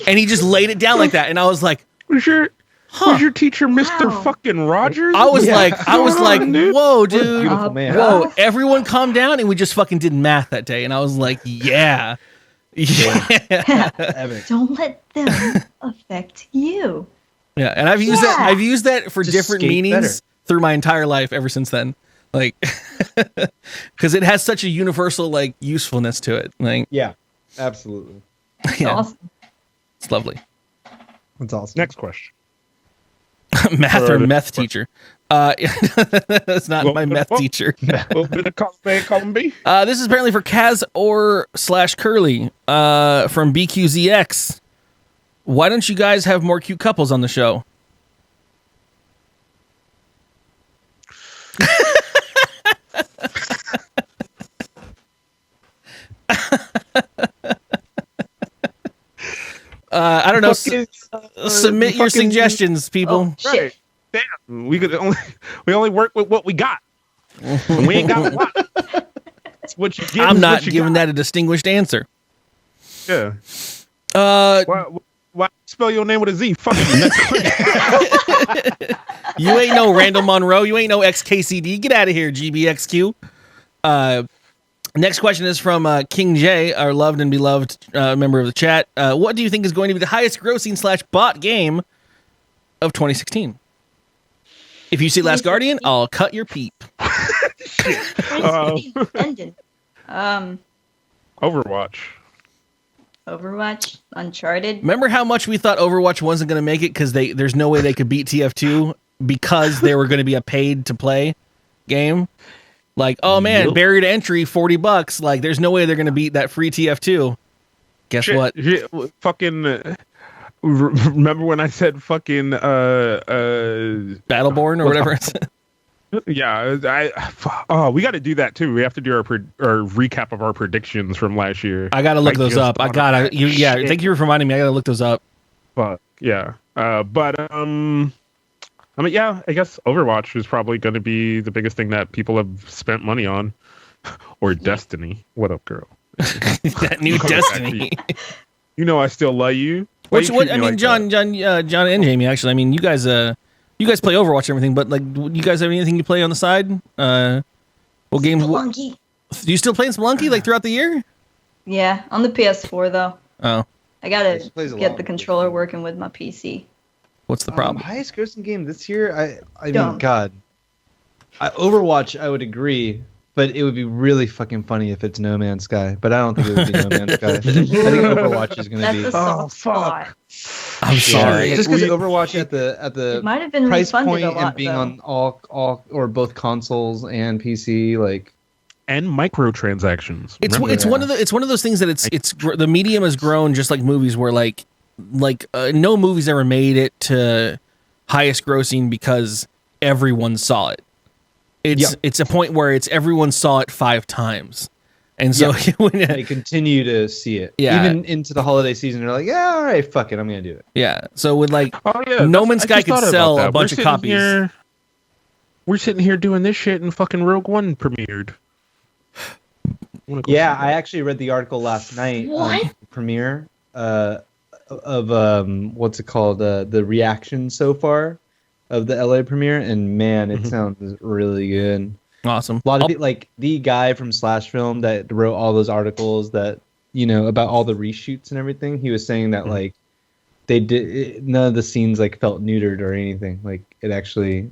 And he just laid it down like that, and I was like, Was your teacher Mr. fucking Rogers? I was like, dude? "Whoa, dude! Beautiful man. Whoa, everyone, calm down!" And we just fucking did math that day, and I was like, "Yeah." Don't let them affect you. Yeah, and I've used that. I've used that for Just different skate meanings through my entire life ever since then. Like, because it has such a universal like usefulness to it. Like, Yeah, absolutely. yeah, Awesome. it's lovely. That's awesome. Next question. Math or meth teacher? That's not my meth teacher. Bit of column B. This is apparently for Kaz or /Curly from BQZX. Why don't you guys have more cute couples on the show? I don't know. Submit your suggestions, people. Right. Damn, we only work with what we got. And we ain't got a lot. It's what you get. I'm not giving that a distinguished answer. Yeah. Why spell your name with a Z? Fuck you. You ain't no Randall Monroe. You ain't no XKCD. Get out of here, GBXQ. Next question is from King J, our loved and beloved member of the chat. What do you think is going to be the highest grossing /bot game of 2016? If you see Last Guardian, I'll cut your peep. Overwatch. Uncharted. Remember how much we thought Overwatch wasn't going to make it because there's no way they could beat TF2 because they were going to be a paid to play game? Like, oh man, barrier to entry, $40. Like, there's no way they're going to beat that free TF2. Guess what? Fucking remember when I said fucking Battleborn or whatever? Yeah, we got to do that too. We have to do our recap of our predictions from last year. I got to look those up. Thank you for reminding me. I got to look those up. But yeah, I mean, yeah, I guess Overwatch is probably going to be the biggest thing that people have spent money on. Or Destiny. What up, girl? That new Destiny. You know I still love you. John and Jamie, actually, I mean, you guys play Overwatch and everything, but like, do you guys have anything you play on the side? What games? Spelunky. Do you still play Spelunky like throughout the year? Yeah, on the PS4 though. Oh. I gotta get the controller working with my PC. What's the problem? Highest grossing game this year? I mean, God. Overwatch, I would agree. But it would be really fucking funny if it's No Man's Sky. But I don't think it would be No Man's Sky. I think Overwatch is going to be. That's a soft spot. I'm sorry. Just because Overwatch at It the might have been price refunded point a lot, and being though. on all or both consoles and PC, like. And microtransactions. It's one of those things that it's the medium has grown just like movies, where like no movie's ever made it to highest grossing because everyone saw it. It's a point where everyone saw it 5 times, and so when they continue to see it. Yeah. Even into the holiday season, they're like, yeah, all right, fuck it, I'm gonna do it. Yeah. So with like Oh, No Man's Sky could sell a bunch of copies. We're sitting here doing this shit, and fucking Rogue One premiered. Yeah, I actually read the article last night on the premiere of what's it called, the reaction so far of the LA premiere, and man, it sounds really good. Awesome. A lot of people, like the guy from Slash Film that wrote all those articles that about all the reshoots and everything. He was saying that like they did none of the scenes like felt neutered or anything. Like it actually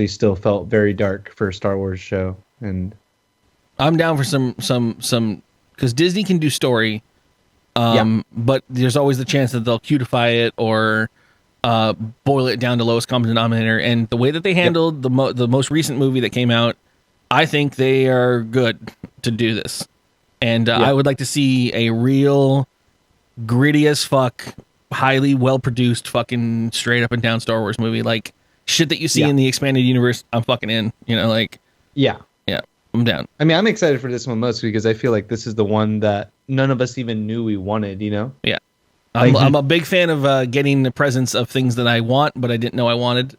still felt very dark for a Star Wars show. And I'm down for some because Disney can do story, but there's always the chance that they'll cutify it or boil it down to lowest common denominator. And the way that they handled the most recent movie that came out, I think they are good to do this. And I would like to see a real gritty as fuck, highly well produced, fucking straight up and down Star Wars movie, like shit that you see in the expanded universe. I'm fucking in. Yeah, I'm down. I mean, I'm excited for this one mostly because I feel like this is the one that none of us even knew we wanted, Yeah. I'm a big fan of getting the presence of things that I want, but I didn't know I wanted.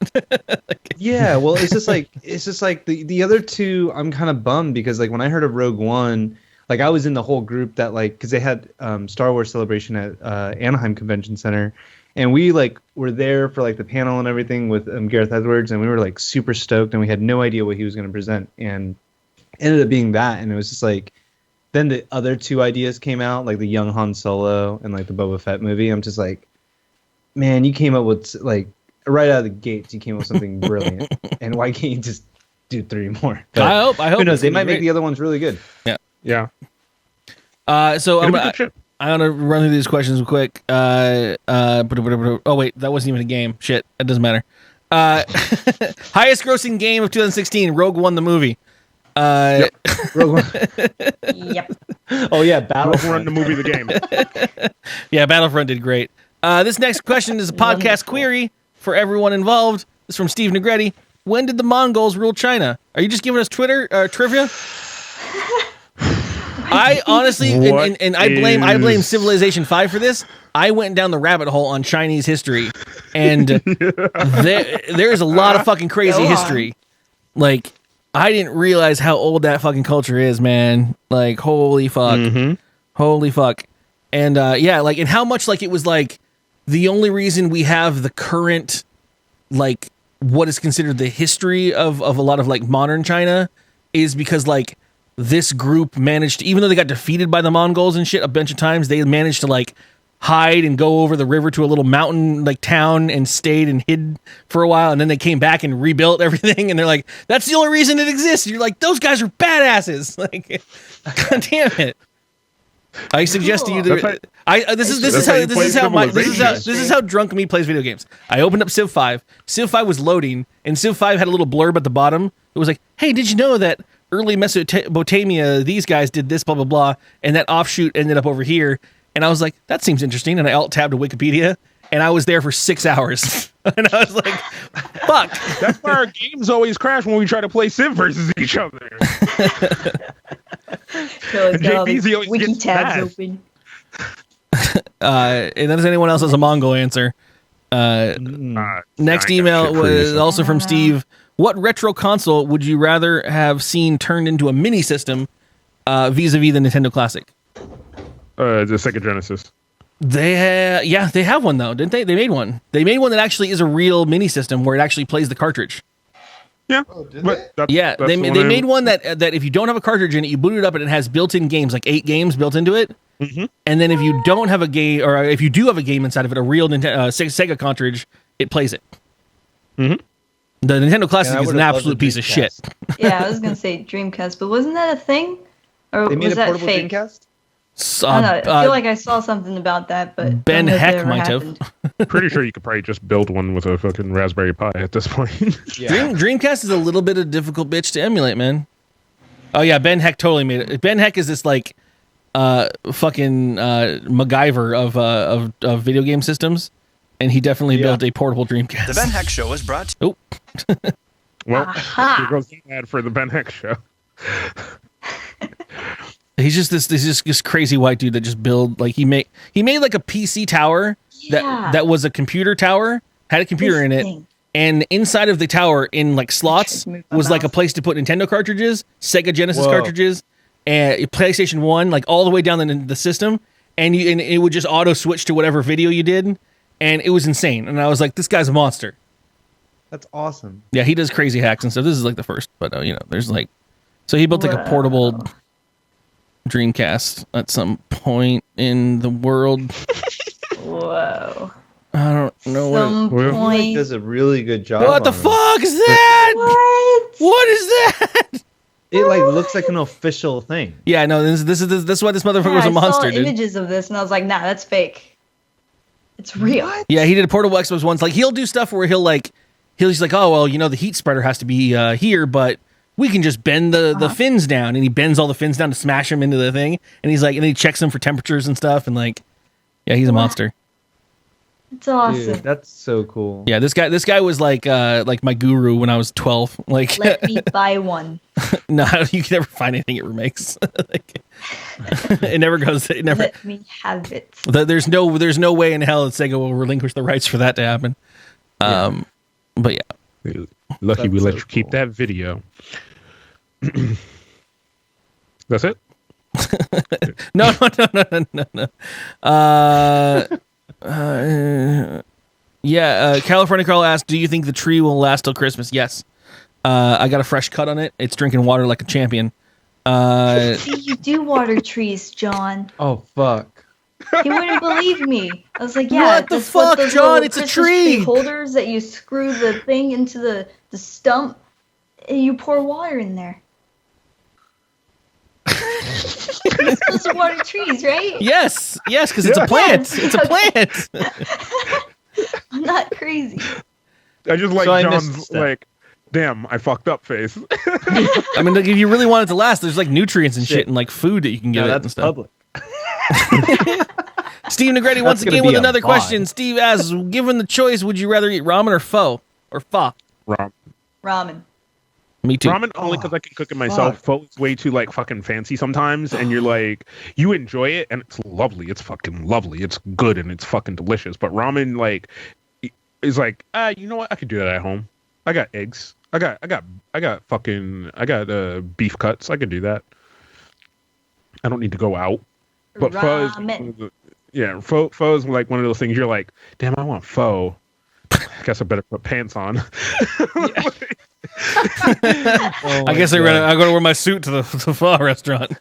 Yeah, well, it's just like the other two, I'm kind of bummed because like when I heard of Rogue One, like I was in the whole group that like, because they had Star Wars Celebration at Anaheim Convention Center, and we like were there for like the panel and everything with Gareth Edwards, and we were like super stoked, and we had no idea what he was going to present, and ended up being that, and it was just like, then the other two ideas came out, like the young Han Solo and like the Boba Fett movie. I'm just like, man, you came up with like right out of the gates, you came up with something brilliant, and why can't you just do 3 more? But I hope. Who knows? They might make the other ones really good. Yeah. So I'm gonna run through these questions real quick. Oh wait, that wasn't even a game. Shit, it doesn't matter. Highest grossing game of 2016, Rogue One the movie. Rogue One. Yep. Oh yeah, Battlefront the movie, the game. Yeah, Battlefront did great. This next question is a podcast query for everyone involved. This is from Steve Negretti. When did the Mongols rule China? Are you just giving us Twitter trivia? I honestly, and I blame Civilization 5 for this. I went down the rabbit hole on Chinese history, and there's a lot of fucking crazy history. Like, I didn't realize how old that fucking culture is, man. Like, holy fuck. Holy fuck. And and how much like it was like the only reason we have the current, like, what is considered the history of a lot of like modern China is because like this group managed to, even though they got defeated by the Mongols and shit a bunch of times, they managed to like hide and go over the river to a little mountain like town and stayed and hid for a while, and then they came back and rebuilt everything, and they're like, that's the only reason it exists. You're like, those guys are badasses. Like, god damn it. I suggest to you that this is how drunk me plays video games. I opened up Civ 5. Civ 5 was loading, and Civ 5 had a little blurb at the bottom. It was like, hey, did you know that early Mesopotamia, these guys did this, blah, blah, blah, and that offshoot ended up over here. And I was like, that seems interesting. And I alt-tabbed to Wikipedia, and I was there for 6 hours. And I was like, fuck. That's why our games always crash when we try to play Civ versus each other. JP's the always wiki tabs open. And then, does anyone else has a Mongol answer? Next email was also from Steve. What retro console would you rather have seen turned into a mini system vis-a-vis the Nintendo Classic? The Sega Genesis. They have one though, didn't they? They made one. They made one that actually is a real mini system where it actually plays the cartridge. Yeah, they made one that if you don't have a cartridge in it, you boot it up and it has built-in games, like 8 games built into it. And then if you don't have a game, or if you do have a game inside of it, a real Sega cartridge, it plays it. The Nintendo Classic Yeah, I is an would've loved absolute the piece of shit. Dreamcast. Yeah, I was gonna say Dreamcast, but wasn't that a thing? Or They made was a that portable fake? Dreamcast? I don't know. I feel like I saw something about that, but Ben don't know if it Heck ever might have. happened. Pretty sure you could probably just build one with a fucking Raspberry Pi at this point. Dreamcast is a little bit of a difficult bitch to emulate, man. Oh yeah, Ben Heck totally made it. Ben Heck is this like fucking MacGyver of video game systems, and he definitely built a portable Dreamcast. The Ben Heck Show is brought to Oh. Well, Aha. here goes the ad for the Ben Heck Show. He's just this crazy white dude that just build like he made like a PC tower Yeah. that was a computer tower, had a computer This in it, thing. and inside of the tower in like slots move my was like a mouse. place to put Nintendo cartridges, Sega Genesis Whoa. cartridges, and PlayStation 1, like all the way down the system, and it would just auto switch to whatever video you did, and it was insane. And I was like, this guy's a monster. That's awesome. Yeah, he does crazy hacks and stuff. This is like the first, but there's like, so he built like a portable Dreamcast at some point in the world. Whoa. I don't know Some He point. does a really good job. what the on it. fuck is that? What? What is that? It like looks like an official thing. Yeah, no, this is why this motherfucker was a I monster, saw dude. images of this and I was like, nah, that's fake. It's real. Yeah, he did a portable Xbox once. Like he'll do stuff where he'll just like, oh well, the heat spreader has to be here, but we can just bend the fins down, and he bends all the fins down to smash them into the thing, and he's like, and he checks them for temperatures and stuff, and like, yeah, he's a monster. It's awesome. Dude, that's so cool. Yeah, this guy was like my guru when I was 12. Like, Let me buy one. no, you can never find anything it remakes. Like, it never goes. It never. Let me have it. There's no way in hell that Sega will relinquish the rights for that to happen. But yeah. Lucky That's we let so you keep cool. that video. That's it? No. California Carl asked, do you think the tree will last till Christmas? Yes. I got a fresh cut on it. It's drinking water like a champion. See, you do water trees, John. Oh fuck. He wouldn't believe me. I was like, yeah, What the that's what fuck, those John? little It's a Christmas tree. holders that you screw the thing into the stump and you pour water in there. You're supposed to water trees, right? Yes, because it's a plant. It's a plant. I'm not crazy. I just like So I missed John's that. like, damn, I fucked up face. I mean, like, if you really want it to last, there's like nutrients and shit and like food that you can get No, it and that's stuff. public. Steve Negretti once gonna again be with a another VOD. question. Steve asks, given the choice, would you rather eat ramen or pho? Or pho? Ramen. Me too. Ramen only because I can cook it myself. Pho is way too like fucking fancy sometimes, and you're like, you enjoy it, and it's lovely. It's fucking lovely. It's good and it's fucking delicious. But ramen like is like, you know what? I could do that at home. I got eggs. I got beef cuts. I could do that. I don't need to go out. But pho is, pho is like one of those things you're like, damn, I want pho. I guess I better put pants on. I guess I go to wear my suit to the pho restaurant.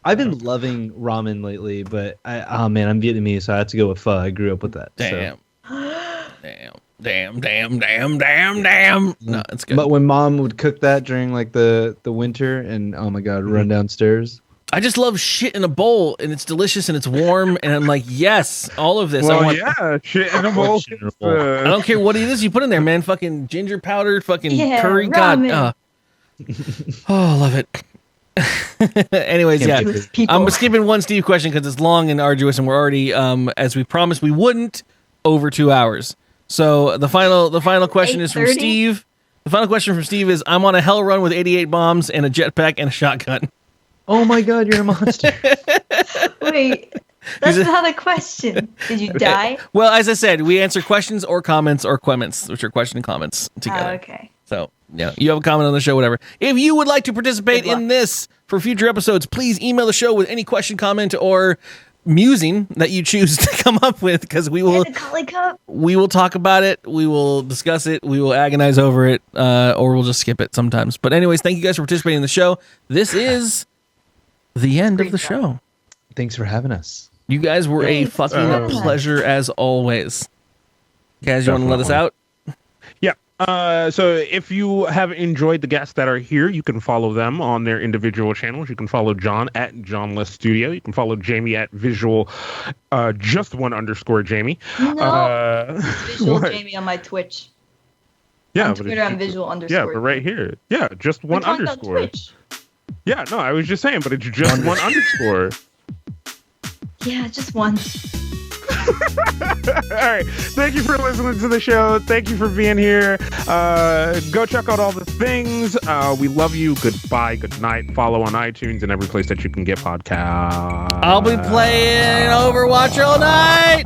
I've been loving ramen lately, but I'm Vietnamese, so I have to go with pho. I grew up with that. Damn. Damn. No, it's good. But when mom would cook that during like the winter, and oh my god, run downstairs. I just love shit in a bowl, and it's delicious, and it's warm, and I'm like, yes, all of this. Well, I want, shit in a bowl. I don't care what it is you put in there, man. Fucking ginger powder, fucking curry. ramen. God. Oh, love it. Anyways, Can't yeah. beat People. I'm skipping one Steve question because it's long and arduous, and we're already, as we promised we wouldn't, over 2 hours. So the final question is from 8:30? Steve. The final question from Steve is, I'm on a hell run with 88 bombs and a jetpack and a shotgun. Oh my god, you're a monster. Wait, that's not a question. Did you die? Well, as I said, we answer questions or comments or comments, which are question and comments together. Oh, okay. So, yeah, you have a comment on the show, whatever. If you would like to participate Good luck. in this for future episodes, please email the show with any question, comment, or musing that you choose to come up with, because we will And a Collie Cup. we will talk about it, we will discuss it, we will agonize over it, or we'll just skip it sometimes. But anyways, thank you guys for participating in the show. This is the end of the show. Thanks for having us. You guys were a fucking pleasure as always. Guys, you want to let us out? Yeah. So if you have enjoyed the guests that are here, you can follow them on their individual channels. You can follow John at Johnlestudio. You can follow Jamie at Visual just one _ Jamie. No. Visual what? Jamie on my Twitch. Yeah, On Twitter, I'm visual _ Yeah, but right here. Yeah, just one We're talking _ about Twitch. Yeah, no, I was just saying, but it's just one _ Yeah, just one. All right. Thank you for listening to the show. Thank you for being here. Go check out all the things. We love you. Goodbye. Good night. Follow on iTunes and every place that you can get podcasts. I'll be playing Overwatch all night.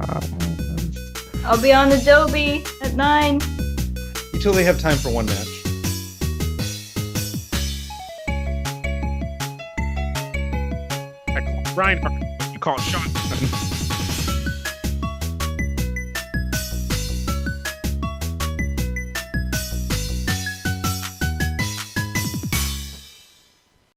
I'll be on Adobe at 9. You totally have time for one match. I call Reinhardt. You call Sean.